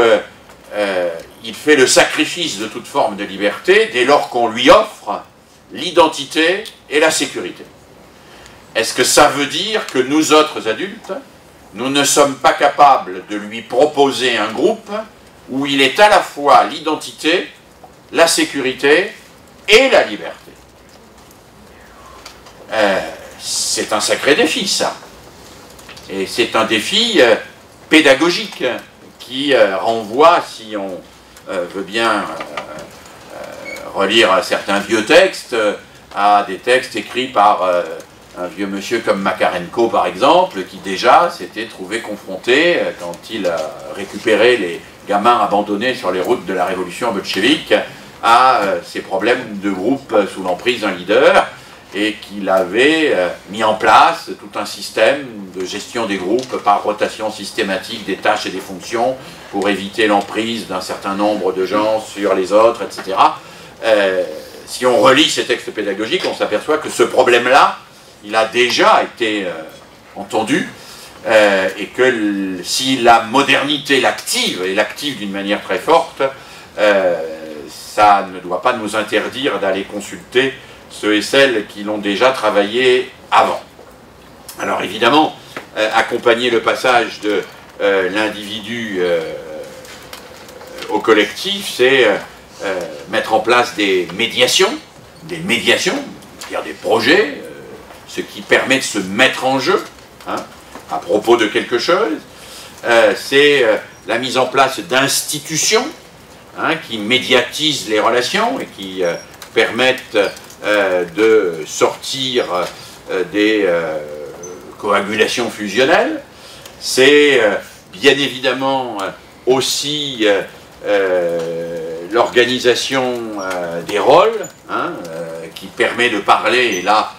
il fait le sacrifice de toute forme de liberté dès lors qu'on lui offre l'identité et la sécurité. Est-ce que ça veut dire que nous autres adultes, nous ne sommes pas capables de lui proposer un groupe où il est à la fois l'identité, la sécurité et la liberté? C'est un sacré défi, ça. Et c'est un défi pédagogique qui renvoie, si on veut bien relire certains vieux textes, à des textes écrits par un vieux monsieur comme Makarenko, par exemple, qui déjà s'était trouvé confronté, quand il a récupéré les gamins abandonnés sur les routes de la révolution bolchevique, à ces problèmes de groupe sous l'emprise d'un leader, et qu'il avait mis en place tout un système de gestion des groupes par rotation systématique des tâches et des fonctions pour éviter l'emprise d'un certain nombre de gens sur les autres, etc. Si on relit ces textes pédagogiques, on s'aperçoit que ce problème-là, il a déjà été entendu, et que si la modernité l'active, et l'active d'une manière très forte, ça ne doit pas nous interdire d'aller consulter ceux et celles qui l'ont déjà travaillé avant. Alors évidemment, accompagner le passage de l'individu au collectif, c'est mettre en place des médiations, c'est-à-dire des projets, ce qui permet de se mettre en jeu, hein, à propos de quelque chose. C'est la mise en place d'institutions, hein, qui médiatisent les relations et qui permettent de sortir des coagulations fusionnelles. C'est bien évidemment aussi l'organisation des rôles, hein, qui permet de parler, et là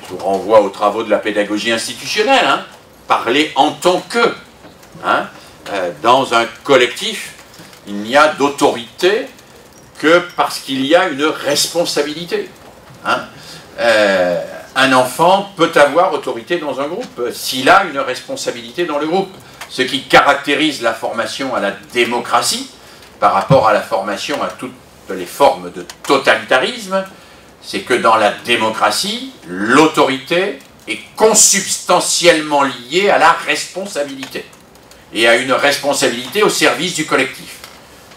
je vous renvoie aux travaux de la pédagogie institutionnelle, hein, parler en tant que, hein, dans un collectif, il n'y a d'autorité que parce qu'il y a une responsabilité. Hein. Un enfant peut avoir autorité dans un groupe s'il a une responsabilité dans le groupe. Ce qui caractérise la formation à la démocratie par rapport à la formation à toutes les formes de totalitarisme, c'est que dans la démocratie, l'autorité est consubstantiellement liée à la responsabilité et à une responsabilité au service du collectif.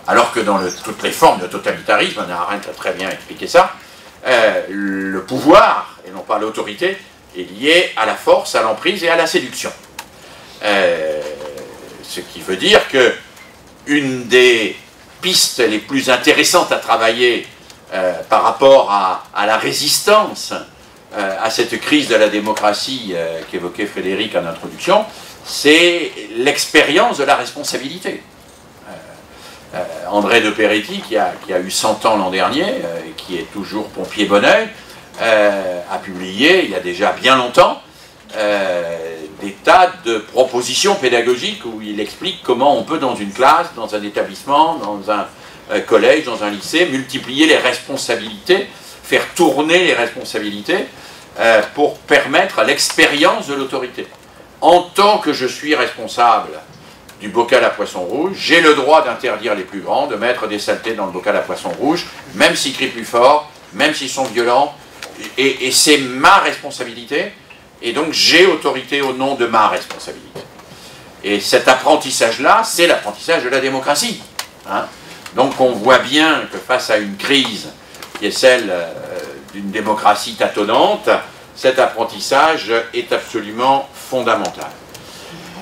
Alors que dans toutes les formes de totalitarisme, Hannah Arendt a très bien expliqué ça, le pouvoir, et non pas l'autorité, est lié à la force, à l'emprise et à la séduction. Ce qui veut dire que une des pistes les plus intéressantes à travailler par rapport à la résistance à cette crise de la démocratie qu'évoquait Frédéric en introduction, c'est l'expérience de la responsabilité. André de Peretti, qui a eu 100 ans l'an dernier, et qui est toujours pompier bon oeil, a publié, il y a déjà bien longtemps, des tas de propositions pédagogiques où il explique comment on peut, dans une classe, dans un établissement, dans un collège, dans un lycée, multiplier les responsabilités, faire tourner les responsabilités pour permettre l'expérience de l'autorité. En tant que je suis responsable du bocal à poisson rouge, j'ai le droit d'interdire les plus grands de mettre des saletés dans le bocal à poisson rouge, même s'ils crient plus fort, même s'ils sont violents, et c'est ma responsabilité, et donc j'ai autorité au nom de ma responsabilité. Et cet apprentissage-là, c'est l'apprentissage de la démocratie. Hein. Donc on voit bien que face à une crise qui est celle d'une démocratie tâtonnante, cet apprentissage est absolument fondamental.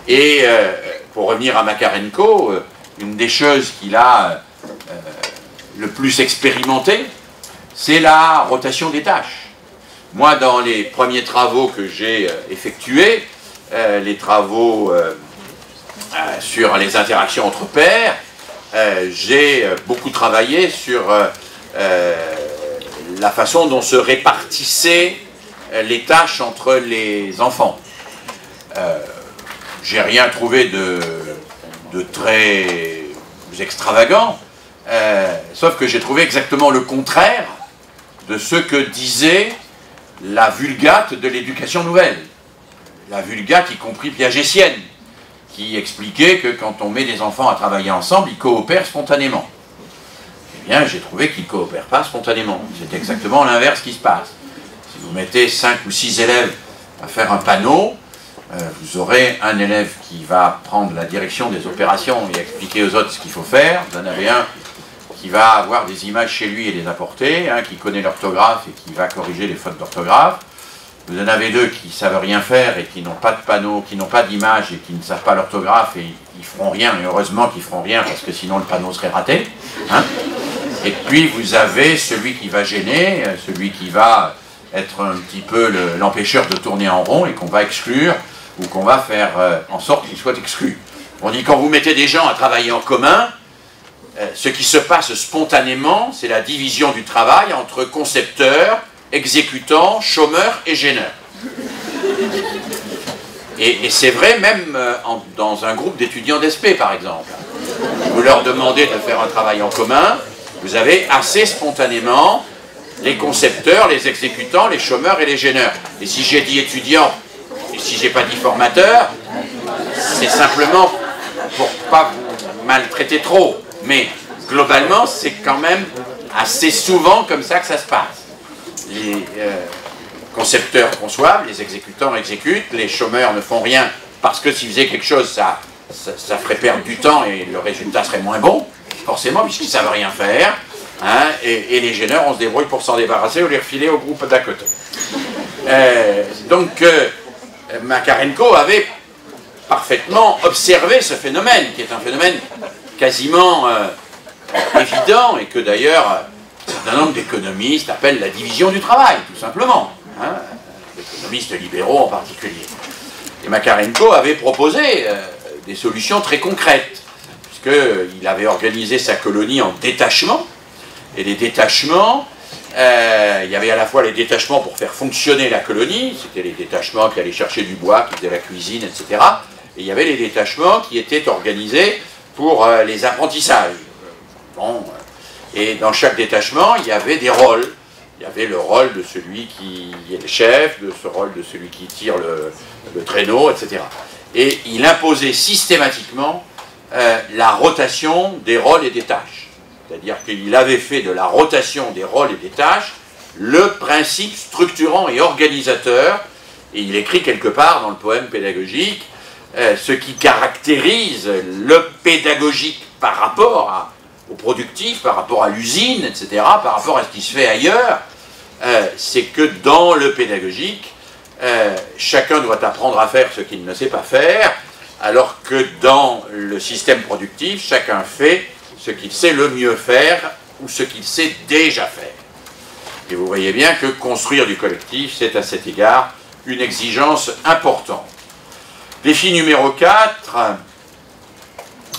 Et pour revenir à Makarenko, une des choses qu'il a le plus expérimenté, c'est la rotation des tâches. Moi, dans les premiers travaux que j'ai effectués, les travaux sur les interactions entre pairs, j'ai beaucoup travaillé sur la façon dont se répartissaient les tâches entre les enfants. J'ai rien trouvé de très extravagant, sauf que j'ai trouvé exactement le contraire de ce que disait la vulgate de l'éducation nouvelle. La vulgate, y compris piagétienne, qui expliquait que quand on met des enfants à travailler ensemble, ils coopèrent spontanément. Eh bien, j'ai trouvé qu'ils ne coopèrent pas spontanément. C'est exactement l'inverse qui se passe. Si vous mettez 5 ou 6 élèves à faire un panneau, vous aurez un élève qui va prendre la direction des opérations et expliquer aux autres ce qu'il faut faire. Vous en avez un qui va avoir des images chez lui et les apporter, qui connaît l'orthographe et qui va corriger les fautes d'orthographe. Vous en avez deux qui ne savent rien faire et qui n'ont pas de panneau, qui n'ont pas d'image et qui ne savent pas l'orthographe et ils ne feront rien, et heureusement qu'ils ne feront rien parce que sinon le panneau serait raté. Hein. Et puis vous avez celui qui va gêner, celui qui va être un petit peu l'empêcheur de tourner en rond et qu'on va exclure ou qu'on va faire en sorte qu'il soit exclu. On dit quand vous mettez des gens à travailler en commun, ce qui se passe spontanément, c'est la division du travail entre concepteurs, exécutants, chômeurs et gêneurs. Et c'est vrai même dans un groupe d'étudiants d'ESP par exemple. Vous leur demandez de faire un travail en commun, vous avez assez spontanément les concepteurs, les exécutants, les chômeurs et les gêneurs. Et si j'ai dit étudiants, et si j'ai pas dit formateur, c'est simplement pour pas vous maltraiter trop. Mais globalement, c'est quand même assez souvent comme ça que ça se passe. Les concepteurs conçoivent, les exécutants exécutent, les chômeurs ne font rien parce que s'ils faisaient quelque chose, ça ferait perdre du temps et le résultat serait moins bon, forcément, puisqu'ils ne savent rien faire. Hein, et les gêneurs, on se débrouille pour s'en débarrasser ou les refiler au groupe d'à côté. Donc, Makarenko avait parfaitement observé ce phénomène, qui est un phénomène quasiment évident, et que d'ailleurs un certain nombre d'économistes appellent la division du travail, tout simplement. Hein, d'économistes libéraux en particulier. Et Makarenko avait proposé des solutions très concrètes, puisqu'il avait organisé sa colonie en détachements, et les détachements, il y avait à la fois les détachements pour faire fonctionner la colonie, c'était les détachements qui allaient chercher du bois, qui faisaient la cuisine, etc. Et il y avait les détachements qui étaient organisés pour les apprentissages. Bon, et dans chaque détachement, il y avait des rôles. Il y avait le rôle de celui qui est le chef, de ce rôle de celui qui tire le traîneau, etc. Et il imposait systématiquement la rotation des rôles et des tâches. C'est-à-dire qu'il avait fait de la rotation des rôles et des tâches le principe structurant et organisateur, et il écrit quelque part dans le poème pédagogique ce qui caractérise le pédagogique par rapport au productif, par rapport à l'usine, etc., par rapport à ce qui se fait ailleurs, c'est que dans le pédagogique, chacun doit apprendre à faire ce qu'il ne sait pas faire, alors que dans le système productif, chacun fait ce qu'il sait le mieux faire ou ce qu'il sait déjà faire. Et vous voyez bien que construire du collectif, c'est à cet égard une exigence importante. Défi numéro 4,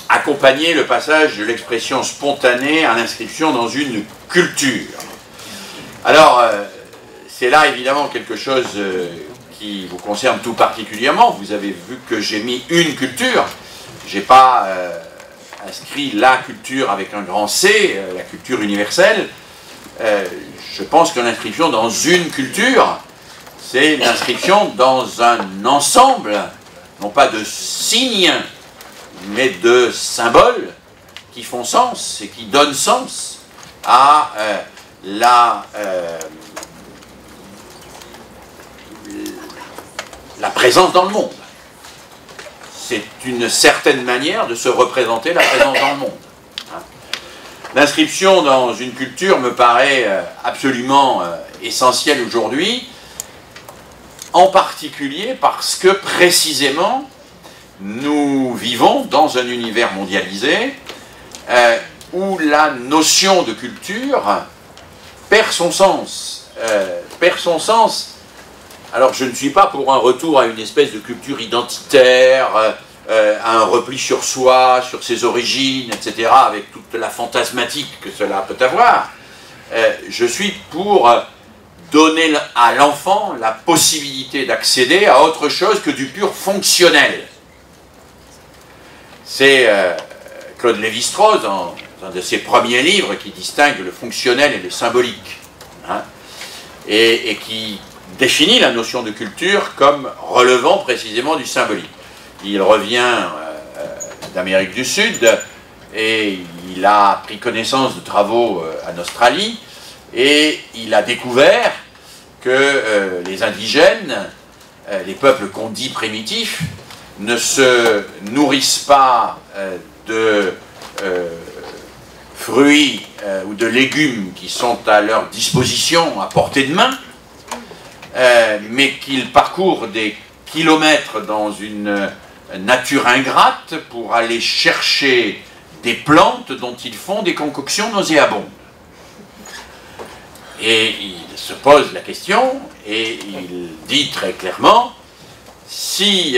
accompagner le passage de l'expression spontanée à l'inscription dans une culture. Alors, c'est là évidemment quelque chose qui vous concerne tout particulièrement. Vous avez vu que j'ai mis une culture. Je n'ai pas inscrit la culture avec un grand C, la culture universelle. Je pense que l'inscription dans une culture, c'est l'inscription dans un ensemble, non pas de signes, mais de symboles qui font sens et qui donnent sens à la présence dans le monde. C'est une certaine manière de se représenter la présence dans le monde. L'inscription dans une culture me paraît absolument essentielle aujourd'hui, en particulier parce que précisément nous vivons dans un univers mondialisé où la notion de culture perd son sens. Alors je ne suis pas pour un retour à une espèce de culture identitaire, à un repli sur soi, sur ses origines, etc., avec toute la fantasmatique que cela peut avoir. Je suis pour donner à l'enfant la possibilité d'accéder à autre chose que du pur fonctionnel. C'est Claude Lévi-Strauss, dans un de ses premiers livres, qui distingue le fonctionnel et le symbolique, hein, et qui définit la notion de culture comme relevant précisément du symbolique. Il revient d'Amérique du Sud et il a pris connaissance de travaux en Australie et il a découvert que les indigènes, les peuples qu'on dit primitifs, ne se nourrissent pas de fruits ou de légumes qui sont à leur disposition, à portée de main, mais qu'ils parcourent des kilomètres dans une nature ingrate pour aller chercher des plantes dont ils font des concoctions nauséabondes. Et il se pose la question, et il dit très clairement, si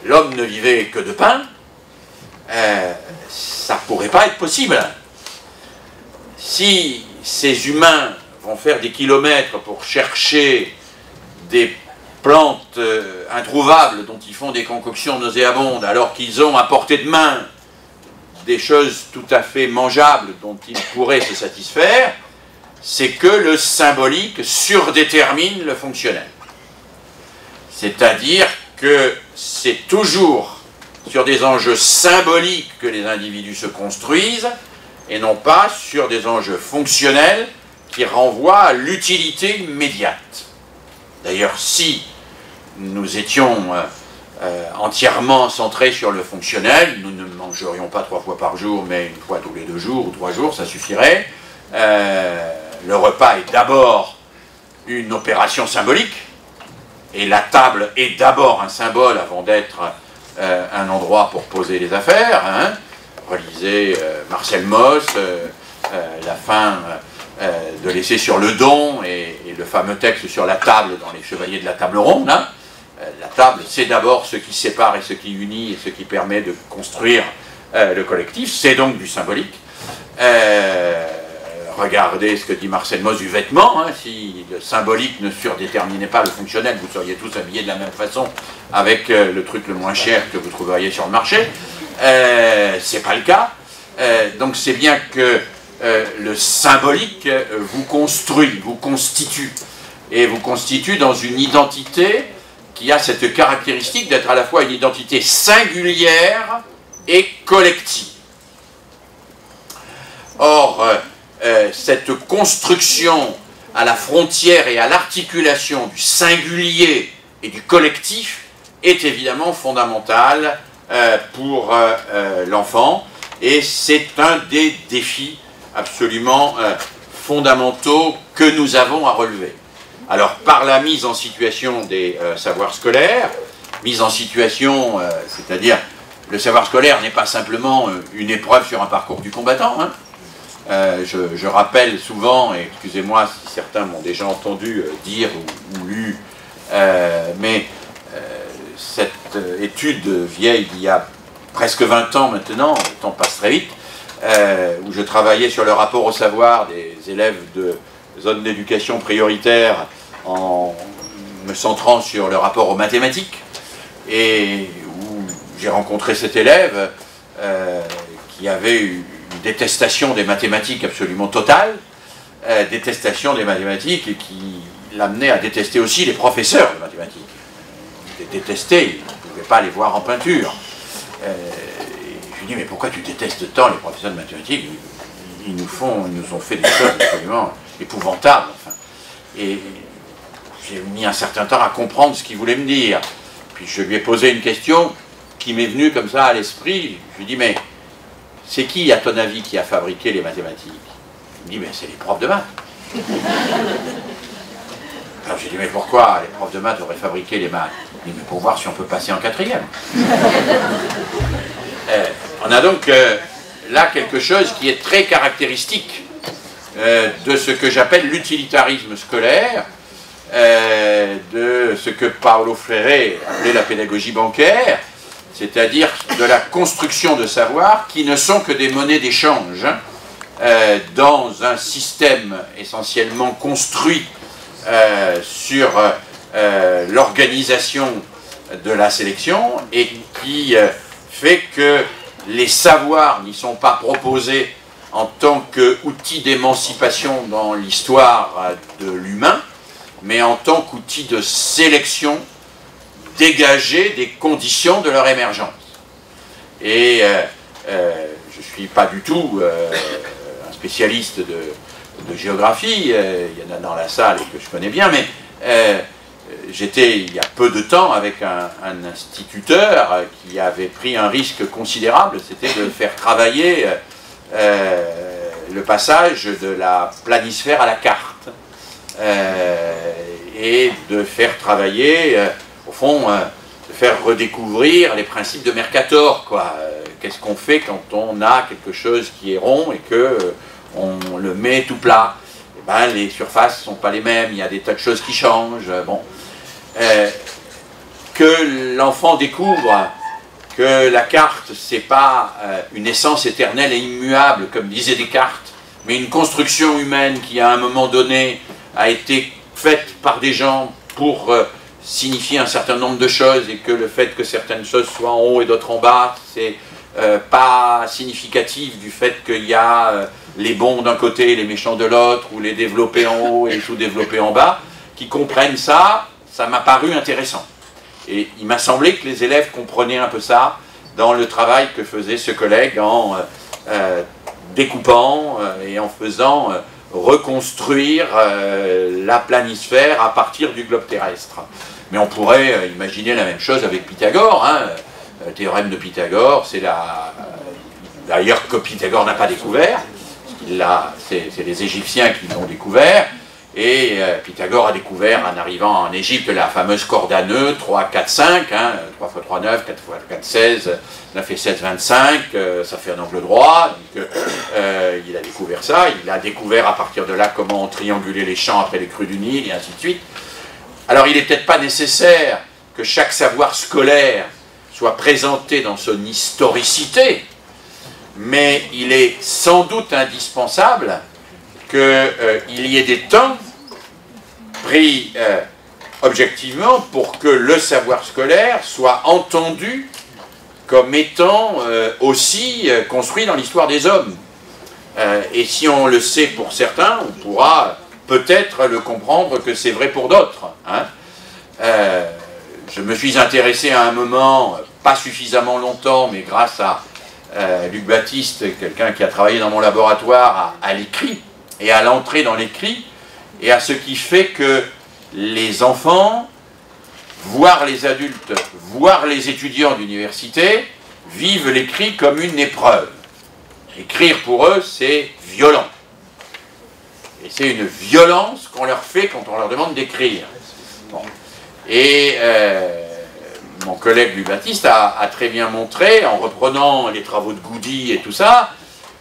l'homme ne vivait que de pain, ça ne pourrait pas être possible. Si ces humains vont faire des kilomètres pour chercher des plantes introuvables dont ils font des concoctions nauséabondes, alors qu'ils ont à portée de main des choses tout à fait mangeables dont ils pourraient se satisfaire, c'est que le symbolique surdétermine le fonctionnel. C'est-à-dire que c'est toujours sur des enjeux symboliques que les individus se construisent, et non pas sur des enjeux fonctionnels qui renvoient à l'utilité immédiate. D'ailleurs, si nous étions entièrement centrés sur le fonctionnel, nous ne mangerions pas 3 fois par jour, mais 1 fois tous les 2 jours ou 3 jours, ça suffirait. le repas est d'abord une opération symbolique, et la table est d'abord un symbole avant d'être un endroit pour poser les affaires. Hein. Relisez Marcel Mauss, la fin de l'essai sur le don et le fameux texte sur la table dans les Chevaliers de la Table Ronde. Hein. La table, c'est d'abord ce qui sépare et ce qui unit et ce qui permet de construire le collectif, c'est donc du symbolique. Regardez ce que dit Marcel Mauss du vêtement, hein. Si le symbolique ne surdéterminait pas le fonctionnel, vous seriez tous habillés de la même façon avec le truc le moins cher que vous trouveriez sur le marché. C'est pas le cas. Donc c'est bien que le symbolique vous construit, vous constitue, et vous constitue dans une identité qui a cette caractéristique d'être à la fois une identité singulière et collective. Or, cette construction à la frontière et à l'articulation du singulier et du collectif est évidemment fondamentale pour l'enfant, et c'est un des défis absolument fondamentaux que nous avons à relever. Alors, par la mise en situation des savoirs scolaires, mise en situation, c'est-à-dire le savoir scolaire n'est pas simplement une épreuve sur un parcours du combattant, hein. Je rappelle souvent, et excusez-moi si certains m'ont déjà entendu dire ou lu, mais cette étude vieille d'il y a presque 20 ans maintenant, le temps passe très vite, où je travaillais sur le rapport au savoir des élèves de zone d'éducation prioritaire en me centrant sur le rapport aux mathématiques, et où j'ai rencontré cet élève qui avait une détestation des mathématiques absolument totale, détestation des mathématiques et qui l'amenait à détester aussi les professeurs de mathématiques. Il les détestait, il ne pouvait pas les voir en peinture. Je lui dis, mais pourquoi tu détestes tant les professeurs de mathématiques? Ils nous ont fait des choses absolument épouvantables. Enfin. Et j'ai mis un certain temps à comprendre ce qu'il voulait me dire. Puis je lui ai posé une question qui m'est venue comme ça à l'esprit. Je lui ai dit, mais c'est qui, à ton avis, qui a fabriqué les mathématiques? Il me dit, mais c'est les profs de maths. Alors j'ai dit, mais pourquoi les profs de maths auraient fabriqué les maths? Il dit, mais pour voir si on peut passer en quatrième. On a donc là quelque chose qui est très caractéristique de ce que j'appelle l'utilitarisme scolaire, de ce que Paulo Freire appelait la pédagogie bancaire, c'est-à-dire de la construction de savoir qui ne sont que des monnaies d'échange dans un système essentiellement construit sur l'organisation de la sélection, et qui fait que les savoirs n'y sont pas proposés en tant qu'outil d'émancipation dans l'histoire de l'humain, mais en tant qu'outil de sélection dégager des conditions de leur émergence. Et je ne suis pas du tout un spécialiste de géographie, il y en a dans la salle et que je connais bien, mais j'étais il y a peu de temps avec un instituteur qui avait pris un risque considérable, c'était de faire travailler le passage de la planisphère à la carte, et de faire travailler, au fond, de faire redécouvrir les principes de Mercator, quoi. Qu'est-ce qu'on fait quand on a quelque chose qui est rond et que on le met tout plat? Eh ben, les surfaces ne sont pas les mêmes, il y a des tas de choses qui changent. Bon. Que l'enfant découvre que la carte, c'est pas une essence éternelle et immuable, comme disait Descartes, mais une construction humaine qui, à un moment donné, a été faite par des gens pour signifier un certain nombre de choses, et que le fait que certaines choses soient en haut et d'autres en bas, c'est pas significatif du fait qu'il y a les bons d'un côté et les méchants de l'autre, ou les développés en haut et les sous-développés en bas, qui comprennent ça, ça m'a paru intéressant. Et il m'a semblé que les élèves comprenaient un peu ça dans le travail que faisait ce collègue en découpant et en faisant reconstruire la planisphère à partir du globe terrestre. Mais on pourrait imaginer la même chose avec Pythagore, hein. Le théorème de Pythagore, c'est d'ailleurs que Pythagore n'a pas découvert, parce c'est les Égyptiens qui l'ont découvert, et Pythagore a découvert en arrivant en Égypte la fameuse corde à nœuds, 3, 4, 5, hein, 3 x 3, 9, 4 x 4, 16, 9 et 7, 25, ça fait un angle droit, donc, il a découvert ça, il a découvert à partir de là comment on triangulait les champs après les crues du Nil, et ainsi de suite. Alors il n'est peut-être pas nécessaire que chaque savoir scolaire soit présenté dans son historicité, mais il est sans doute indispensable qu'il y ait des temps pris objectivement pour que le savoir scolaire soit entendu comme étant aussi construit dans l'histoire des hommes. Et si on le sait pour certains, on pourra peut-être le comprendre que c'est vrai pour d'autres. Hein. Je me suis intéressé à un moment, pas suffisamment longtemps, mais grâce à Luc Baptiste, quelqu'un qui a travaillé dans mon laboratoire, à l'écrit, et à l'entrée dans l'écrit, et à ce qui fait que les enfants, voire les adultes, voire les étudiants d'université, vivent l'écrit comme une épreuve. Écrire pour eux, c'est violent. Et c'est une violence qu'on leur fait quand on leur demande d'écrire. Bon. Et mon collègue Luc Baptiste a très bien montré, en reprenant les travaux de Goudy et tout ça,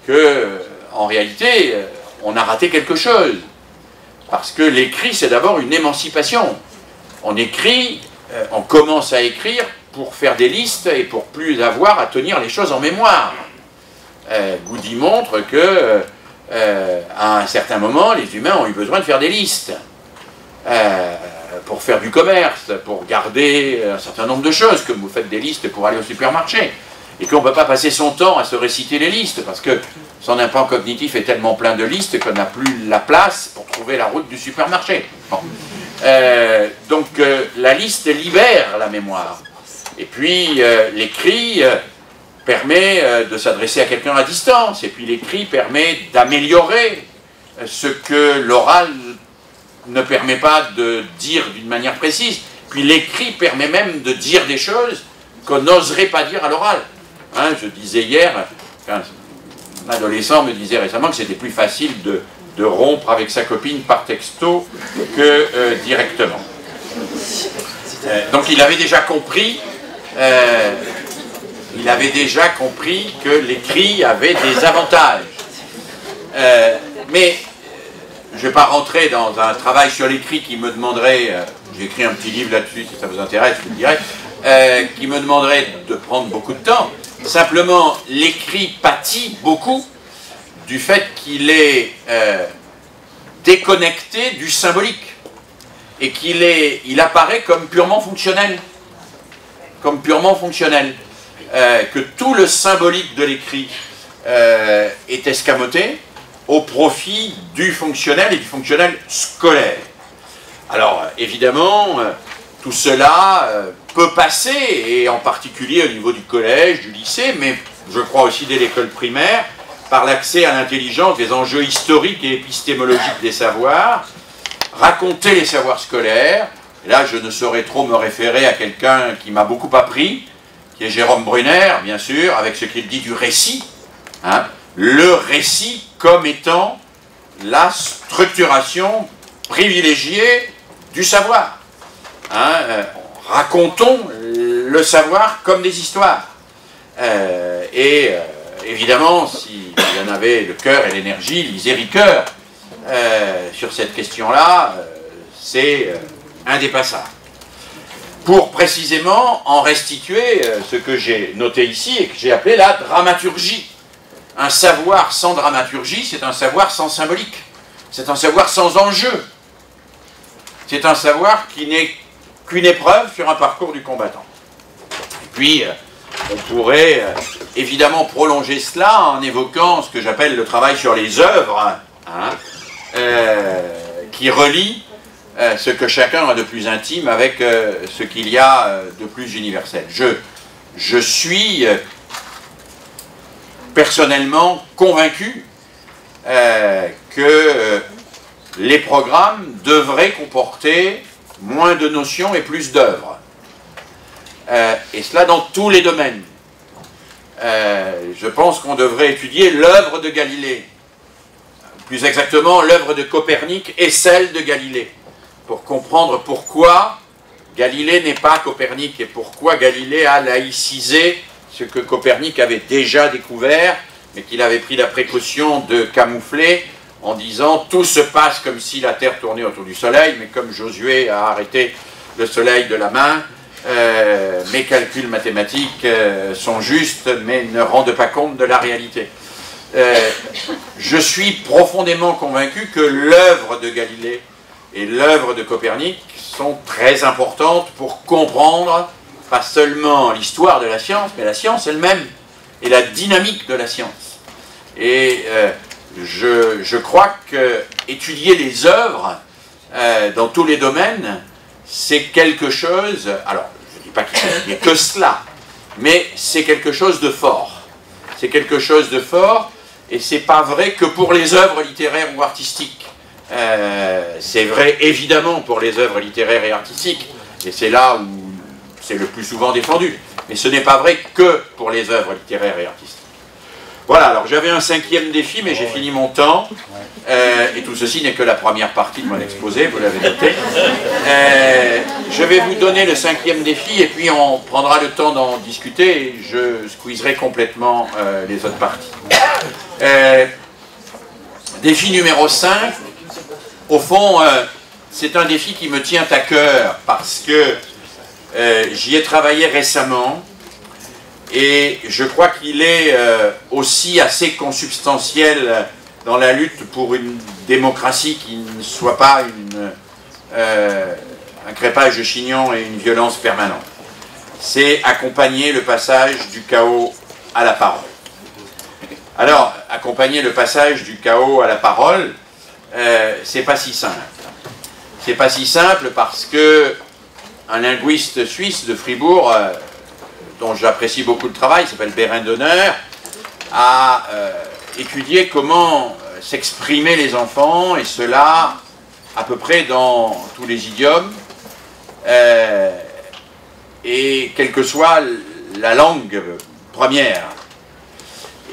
que en réalité, on a raté quelque chose. Parce que l'écrit, c'est d'abord une émancipation. On écrit, on commence à écrire pour faire des listes et pour plus avoir à tenir les choses en mémoire. Goudy montre que à un certain moment, les humains ont eu besoin de faire des listes pour faire du commerce, pour garder un certain nombre de choses, comme vous faites des listes pour aller au supermarché. Et qu'on ne peut pas passer son temps à se réciter les listes, parce que son implant cognitif est tellement plein de listes qu'on n'a plus la place pour trouver la route du supermarché. Bon. Donc la liste libère la mémoire. Et puis l'écrit permet de s'adresser à quelqu'un à distance, et puis l'écrit permet d'améliorer ce que l'oral ne permet pas de dire d'une manière précise. Puis l'écrit permet même de dire des choses qu'on n'oserait pas dire à l'oral. Hein, je disais hier, un adolescent me disait récemment que c'était plus facile de rompre avec sa copine par texto que directement. Donc il avait déjà compris que l'écrit avait des avantages. Mais je ne vais pas rentrer dans un travail sur l'écrit qui me demanderait, j'ai écrit un petit livre là-dessus, si ça vous intéresse, je vous le dirai, qui me demanderait de prendre beaucoup de temps. Simplement, l'écrit pâtit beaucoup du fait qu'il est déconnecté du symbolique et qu'il apparaît comme purement fonctionnel. Comme purement fonctionnel. Que tout le symbolique de l'écrit est escamoté au profit du fonctionnel et du fonctionnel scolaire. Alors, évidemment, tout cela peut passer, et en particulier au niveau du collège, du lycée, mais je crois aussi dès l'école primaire, par l'accès à l'intelligence des enjeux historiques et épistémologiques des savoirs, raconter les savoirs scolaires. Et là, je ne saurais trop me référer à quelqu'un qui m'a beaucoup appris, qui est Jérôme Brunner, bien sûr, avec ce qu'il dit du récit. Hein, le récit comme étant la structuration privilégiée du savoir. Hein, racontons le savoir comme des histoires. Évidemment, s'il y en avait le cœur et l'énergie, lisez Ricoeur sur cette question-là, c'est indépassable. Pour précisément en restituer ce que j'ai noté ici et que j'ai appelé la dramaturgie. Un savoir sans dramaturgie, c'est un savoir sans symbolique. C'est un savoir sans enjeu. C'est un savoir qui n'est qu'une épreuve sur un parcours du combattant. Et puis, on pourrait évidemment prolonger cela en évoquant ce que j'appelle le travail sur les œuvres, hein, qui relie ce que chacun a de plus intime avec ce qu'il y a de plus universel. Je suis personnellement convaincu que les programmes devraient comporter moins de notions et plus d'œuvres. Et cela dans tous les domaines. Je pense qu'on devrait étudier l'œuvre de Galilée, plus exactement l'œuvre de Copernic et celle de Galilée, pour comprendre pourquoi Galilée n'est pas Copernic et pourquoi Galilée a laïcisé ce que Copernic avait déjà découvert, mais qu'il avait pris la précaution de camoufler en disant « tout se passe comme si la Terre tournait autour du Soleil, mais comme Josué a arrêté le Soleil de la main, mes calculs mathématiques sont justes, mais ne rendent pas compte de la réalité. » Je suis profondément convaincu que l'œuvre de Galilée et l'œuvre de Copernic sont très importantes pour comprendre pas seulement l'histoire de la science, mais la science elle-même et la dynamique de la science. Et je crois que étudier les œuvres dans tous les domaines, c'est quelque chose, alors je ne dis pas qu'il n'y a que cela, mais c'est quelque chose de fort. C'est quelque chose de fort, et c'est pas vrai que pour les œuvres littéraires ou artistiques. C'est vrai évidemment pour les œuvres littéraires et artistiques, et c'est là où c'est le plus souvent défendu, mais ce n'est pas vrai que pour les œuvres littéraires et artistiques. Voilà, alors j'avais un 5e défi, mais j'ai fini mon temps, et tout ceci n'est que la première partie de mon exposé, vous l'avez noté. Je vais vous donner le 5e défi, et puis on prendra le temps d'en discuter, et je squeezerai complètement les autres parties. Défi numéro 5, au fond, c'est un défi qui me tient à cœur, parce que j'y ai travaillé récemment, et je crois qu'il est aussi assez consubstantiel dans la lutte pour une démocratie qui ne soit pas un crépage de chignon et une violence permanente. C'est accompagner le passage du chaos à la parole. Alors, accompagner le passage du chaos à la parole, c'est pas si simple. C'est pas si simple parce que un linguiste suisse de Fribourg, dont j'apprécie beaucoup le travail, s'appelle Bérin Donner, a étudié comment s'exprimer les enfants, et cela à peu près dans tous les idiomes, et quelle que soit la langue première.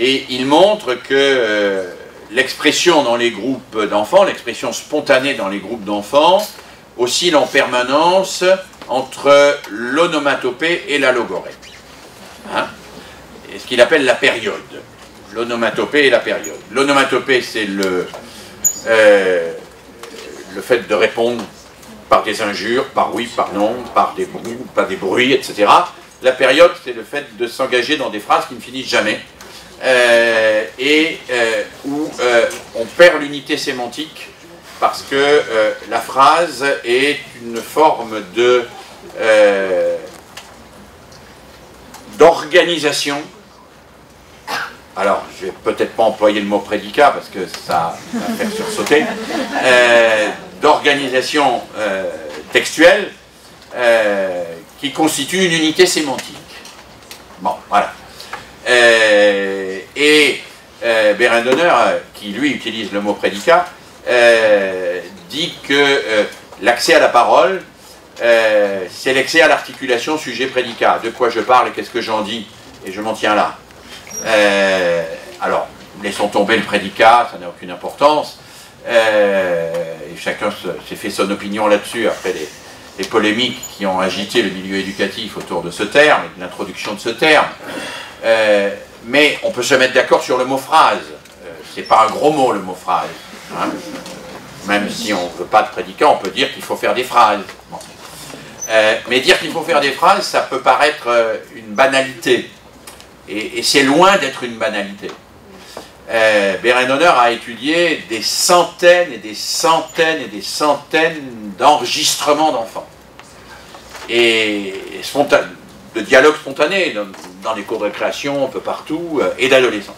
Et il montre que l'expression dans les groupes d'enfants, l'expression spontanée dans les groupes d'enfants, oscille en permanence entre l'onomatopée et la logorrhée. Hein? Et ce qu'il appelle la période. L'onomatopée et la période. L'onomatopée, c'est le fait de répondre par des injures, par oui, par non, par des bruits, etc. La période, c'est le fait de s'engager dans des phrases qui ne finissent jamais, où on perd l'unité sémantique, parce que la phrase est une forme d'organisation. Alors, je vais peut-être pas employer le mot prédicat, parce que ça va faire sursauter, d'organisation textuelle qui constitue une unité sémantique. Bon, voilà. Bérin Donner, qui lui utilise le mot prédicat, dit que l'accès à la parole, c'est l'accès à l'articulation sujet-prédicat. De quoi je parle et qu'est-ce que j'en dis, et je m'en tiens là. Alors, laissons tomber le prédicat, ça n'a aucune importance, et chacun s'est fait son opinion là-dessus après les polémiques qui ont agité le milieu éducatif autour de ce terme, et de l'introduction de ce terme. Mais on peut se mettre d'accord sur le mot phrase. C'est pas un gros mot, le mot phrase. Hein. Même si on ne veut pas de prédicat, on peut dire qu'il faut faire des phrases. Bon. Mais dire qu'il faut faire des phrases, ça peut paraître une banalité. Et c'est loin d'être une banalité. Bérin Donner a étudié des centaines et des centaines et des centaines d'enregistrements d'enfants. Et de dialogues spontanés dans les cours de récréation, un peu partout, et d'adolescents.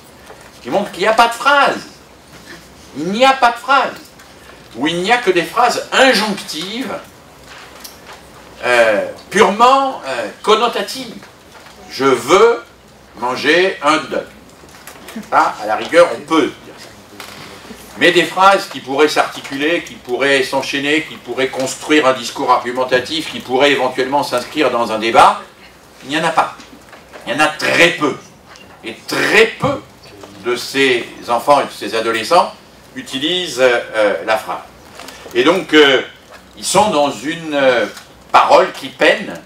Qui montre qu'il n'y a pas de phrase. Il n'y a pas de phrase. Ou il n'y a que des phrases injonctives, purement connotatives. Je veux manger un hot dog. Ah, à la rigueur, on peut dire ça. Mais des phrases qui pourraient s'articuler, qui pourraient s'enchaîner, qui pourraient construire un discours argumentatif, qui pourraient éventuellement s'inscrire dans un débat, il n'y en a pas. Il y en a très peu. Et très peu de ces enfants et de ces adolescents utilise la phrase. Et donc, ils sont dans une parole qui peine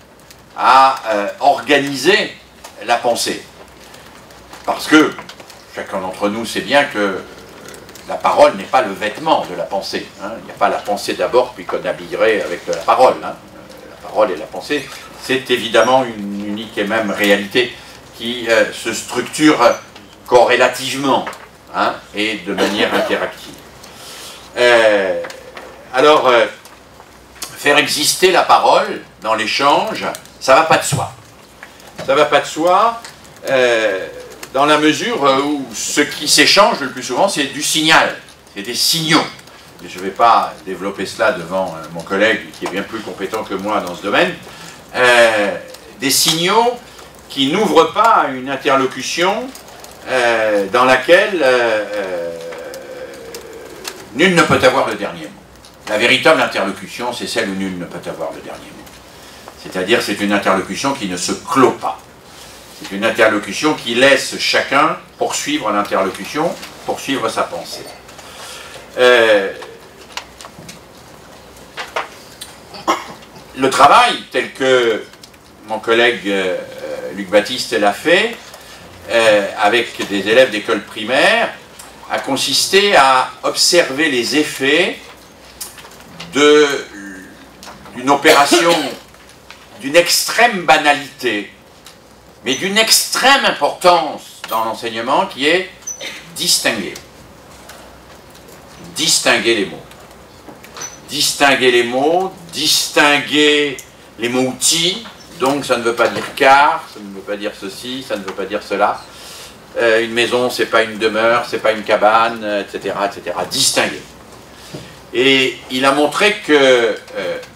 à organiser la pensée. Parce que chacun d'entre nous sait bien que la parole n'est pas le vêtement de la pensée. Hein. Il n'y a pas la pensée d'abord, puis qu'on habillerait avec la parole. Hein. La parole et la pensée, c'est évidemment une unique et même réalité qui se structure corrélativement, hein, et de manière interactive. Alors, faire exister la parole dans l'échange, ça ne va pas de soi. Ça ne va pas de soi dans la mesure où ce qui s'échange le plus souvent, c'est du signal, c'est des signaux. Et je ne vais pas développer cela devant mon collègue qui est bien plus compétent que moi dans ce domaine. Des signaux qui n'ouvrent pas à une interlocution dans laquelle nul ne peut avoir le dernier mot. La véritable interlocution, c'est celle où nul ne peut avoir le dernier mot. C'est-à-dire, c'est une interlocution qui ne se clôt pas. C'est une interlocution qui laisse chacun poursuivre l'interlocution, poursuivre sa pensée. Le travail, tel que mon collègue Luc Baptiste l'a fait, avec des élèves d'école primaire, a consisté à observer les effets d'une opération d'une extrême banalité, mais d'une extrême importance dans l'enseignement, qui est distinguer. Distinguer les mots. Distinguer les mots, distinguer les mots outils, donc ça ne veut pas dire car, ça ne veut pas dire ceci, ça ne veut pas dire cela. Une maison, c'est pas une demeure, c'est pas une cabane, etc., etc. Distinguer. Et il a montré que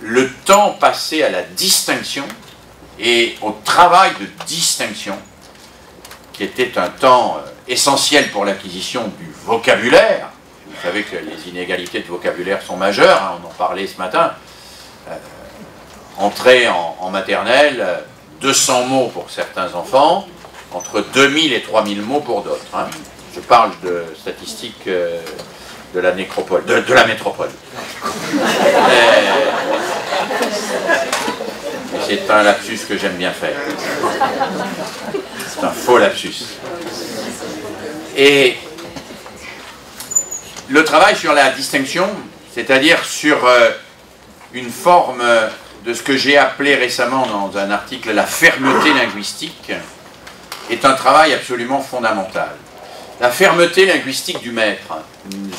le temps passé à la distinction et au travail de distinction, qui était un temps essentiel pour l'acquisition du vocabulaire. Vous savez que les inégalités de vocabulaire sont majeures, hein, on en parlait ce matin. Entrée en maternelle, 200 mots pour certains enfants, entre 2000 et 3000 mots pour d'autres. Hein. Je parle de statistiques de la nécropole, de la métropole. C'est un lapsus que j'aime bien faire. C'est un faux lapsus. Et le travail sur la distinction, c'est-à-dire sur une forme de ce que j'ai appelé récemment dans un article la fermeté linguistique, est un travail absolument fondamental. La fermeté linguistique du maître.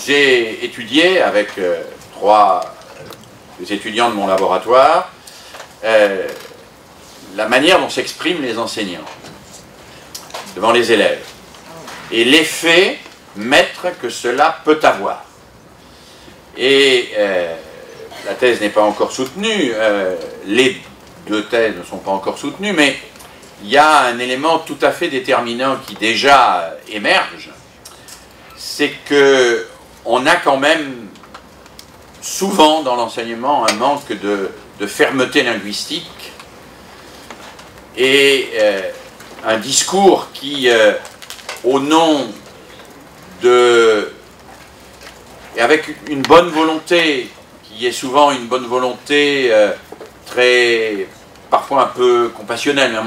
J'ai étudié avec des étudiants de mon laboratoire la manière dont s'expriment les enseignants devant les élèves et l'effet maître que cela peut avoir. Et la thèse n'est pas encore soutenue, les deux thèses ne sont pas encore soutenues, mais il y a un élément tout à fait déterminant qui déjà émerge, c'est que on a quand même souvent dans l'enseignement un manque de fermeté linguistique et un discours qui, au nom de... et avec une bonne volonté, qui est souvent une bonne volonté très... parfois un peu compassionnelle,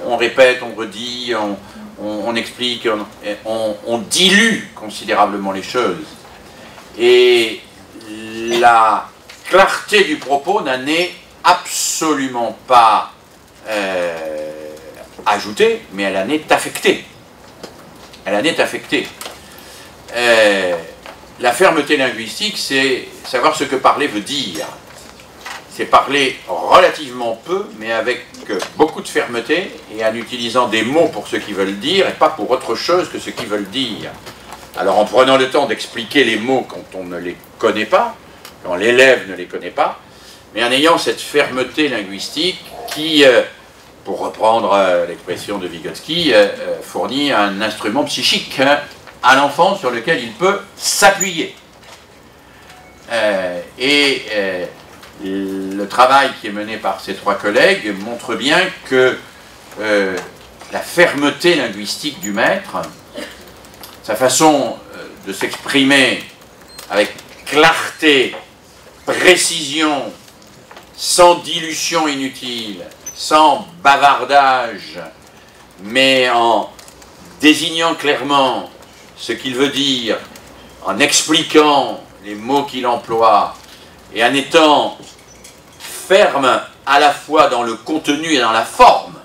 on répète, on redit, on explique, on dilue considérablement les choses. Et la clarté du propos n'en est absolument pas ajoutée, mais elle en est affectée. Elle en est affectée. La fermeté linguistique, c'est savoir ce que parler veut dire. C'est parler relativement peu, mais avec beaucoup de fermeté, et en utilisant des mots pour ce qu'ils veulent dire, et pas pour autre chose que ce qu'ils veulent dire. Alors en prenant le temps d'expliquer les mots quand on ne les connaît pas, quand l'élève ne les connaît pas, mais en ayant cette fermeté linguistique qui, pour reprendre l'expression de Vygotsky, fournit un instrument psychique à l'enfant sur lequel il peut s'appuyer. Le travail qui est mené par ces trois collègues montre bien que la fermeté linguistique du maître, sa façon de s'exprimer avec clarté, précision, sans dilution inutile, sans bavardage, mais en désignant clairement ce qu'il veut dire, en expliquant les mots qu'il emploie, et en étant ferme à la fois dans le contenu et dans la forme,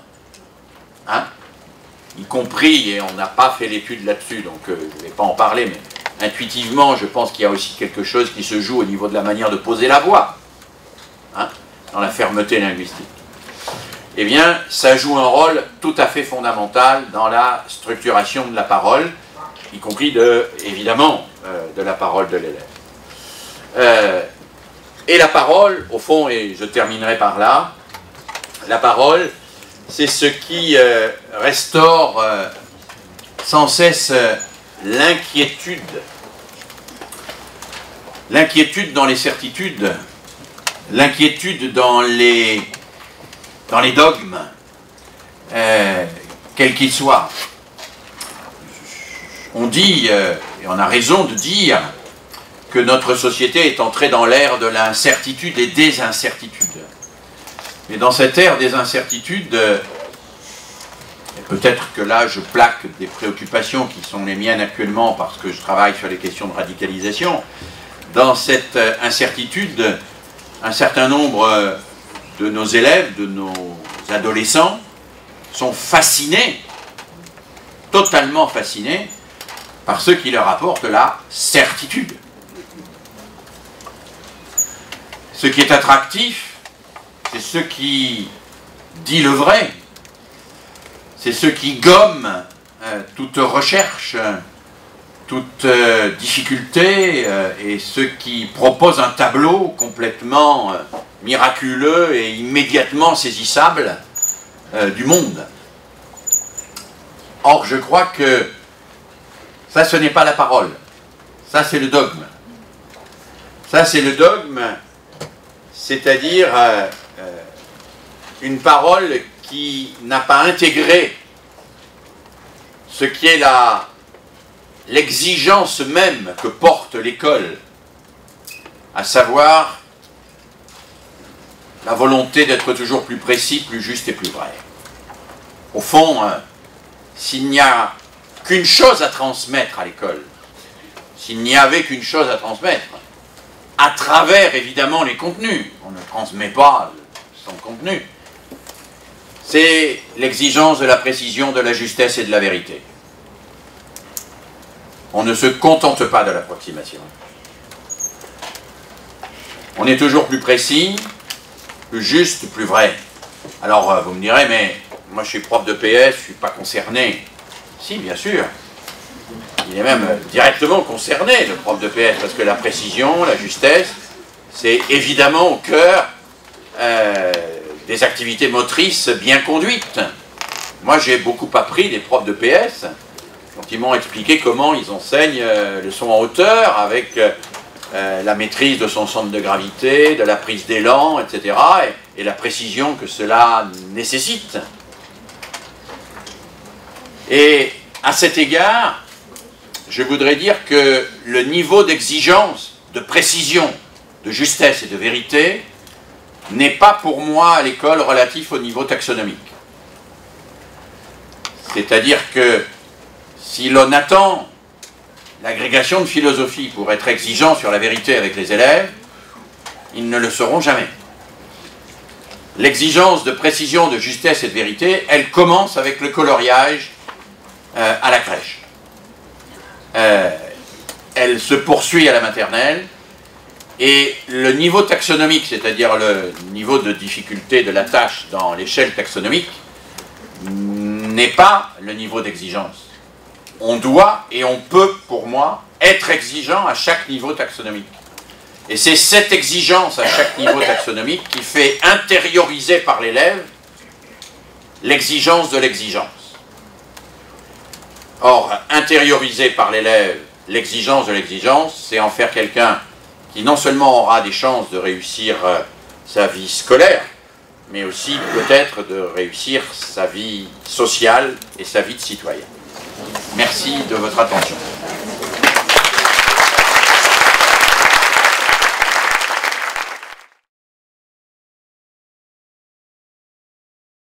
hein, y compris, et on n'a pas fait l'étude là-dessus, donc je ne vais pas en parler, mais intuitivement, je pense qu'il y a aussi quelque chose qui se joue au niveau de la manière de poser la voix, hein, dans la fermeté linguistique. Eh bien, ça joue un rôle tout à fait fondamental dans la structuration de la parole, y compris, évidemment, de la parole de l'élève. Et la parole, au fond, et je terminerai par là, la parole, c'est ce qui restaure sans cesse l'inquiétude. L'inquiétude dans les certitudes, l'inquiétude dans les dogmes, quels qu'ils soient. On dit, et on a raison de dire, que notre société est entrée dans l'ère de l'incertitude et des incertitudes. Mais dans cette ère des incertitudes, et peut-être que là je plaque des préoccupations qui sont les miennes actuellement parce que je travaille sur les questions de radicalisation, dans cette incertitude, un certain nombre de nos élèves, de nos adolescents, sont fascinés, totalement fascinés, par ce qui leur apporte la certitude. Ce qui est attractif, c'est ce qui dit le vrai, c'est ce qui gomme toute recherche, toute difficulté, et ce qui propose un tableau complètement miraculeux et immédiatement saisissable du monde. Or, je crois que ça, ce n'est pas la parole, ça c'est le dogme. Ça c'est le dogme, c'est-à-dire une parole qui n'a pas intégré ce qui est l'exigence même que porte l'école, à savoir la volonté d'être toujours plus précis, plus juste et plus vrai. Au fond, s'il n'y a qu'une chose à transmettre à l'école, s'il n'y avait qu'une chose à transmettre, à travers évidemment les contenus, on ne transmet pas son contenu, c'est l'exigence de la précision, de la justesse et de la vérité. On ne se contente pas de l'approximation. On est toujours plus précis, plus juste, plus vrai. Alors vous me direz, mais moi je suis prof de PS, je ne suis pas concerné. Si, bien sûr. Il est même directement concerné, le prof de PS, parce que la précision, la justesse, c'est évidemment au cœur des activités motrices bien conduites. Moi, j'ai beaucoup appris des profs de PS, quand ils m'ont expliqué comment ils enseignent le son en hauteur, avec la maîtrise de son centre de gravité, de la prise d'élan, etc., et la précision que cela nécessite. Et à cet égard, je voudrais dire que le niveau d'exigence, de précision, de justesse et de vérité n'est pas pour moi à l'école relatif au niveau taxonomique. C'est-à-dire que si l'on attend l'agrégation de philosophie pour être exigeant sur la vérité avec les élèves, ils ne le seront jamais. L'exigence de précision, de justesse et de vérité, elle commence avec le coloriage à la crèche. Elle se poursuit à la maternelle, et le niveau taxonomique, c'est-à-dire le niveau de difficulté de la tâche dans l'échelle taxonomique, n'est pas le niveau d'exigence. On doit et on peut, pour moi, être exigeant à chaque niveau taxonomique. Et c'est cette exigence à chaque niveau taxonomique qui fait intérioriser par l'élève l'exigence de l'exigence. Or, intérioriser par l'élève l'exigence de l'exigence, c'est en faire quelqu'un qui non seulement aura des chances de réussir sa vie scolaire, mais aussi peut-être de réussir sa vie sociale et sa vie de citoyen. Merci de votre attention.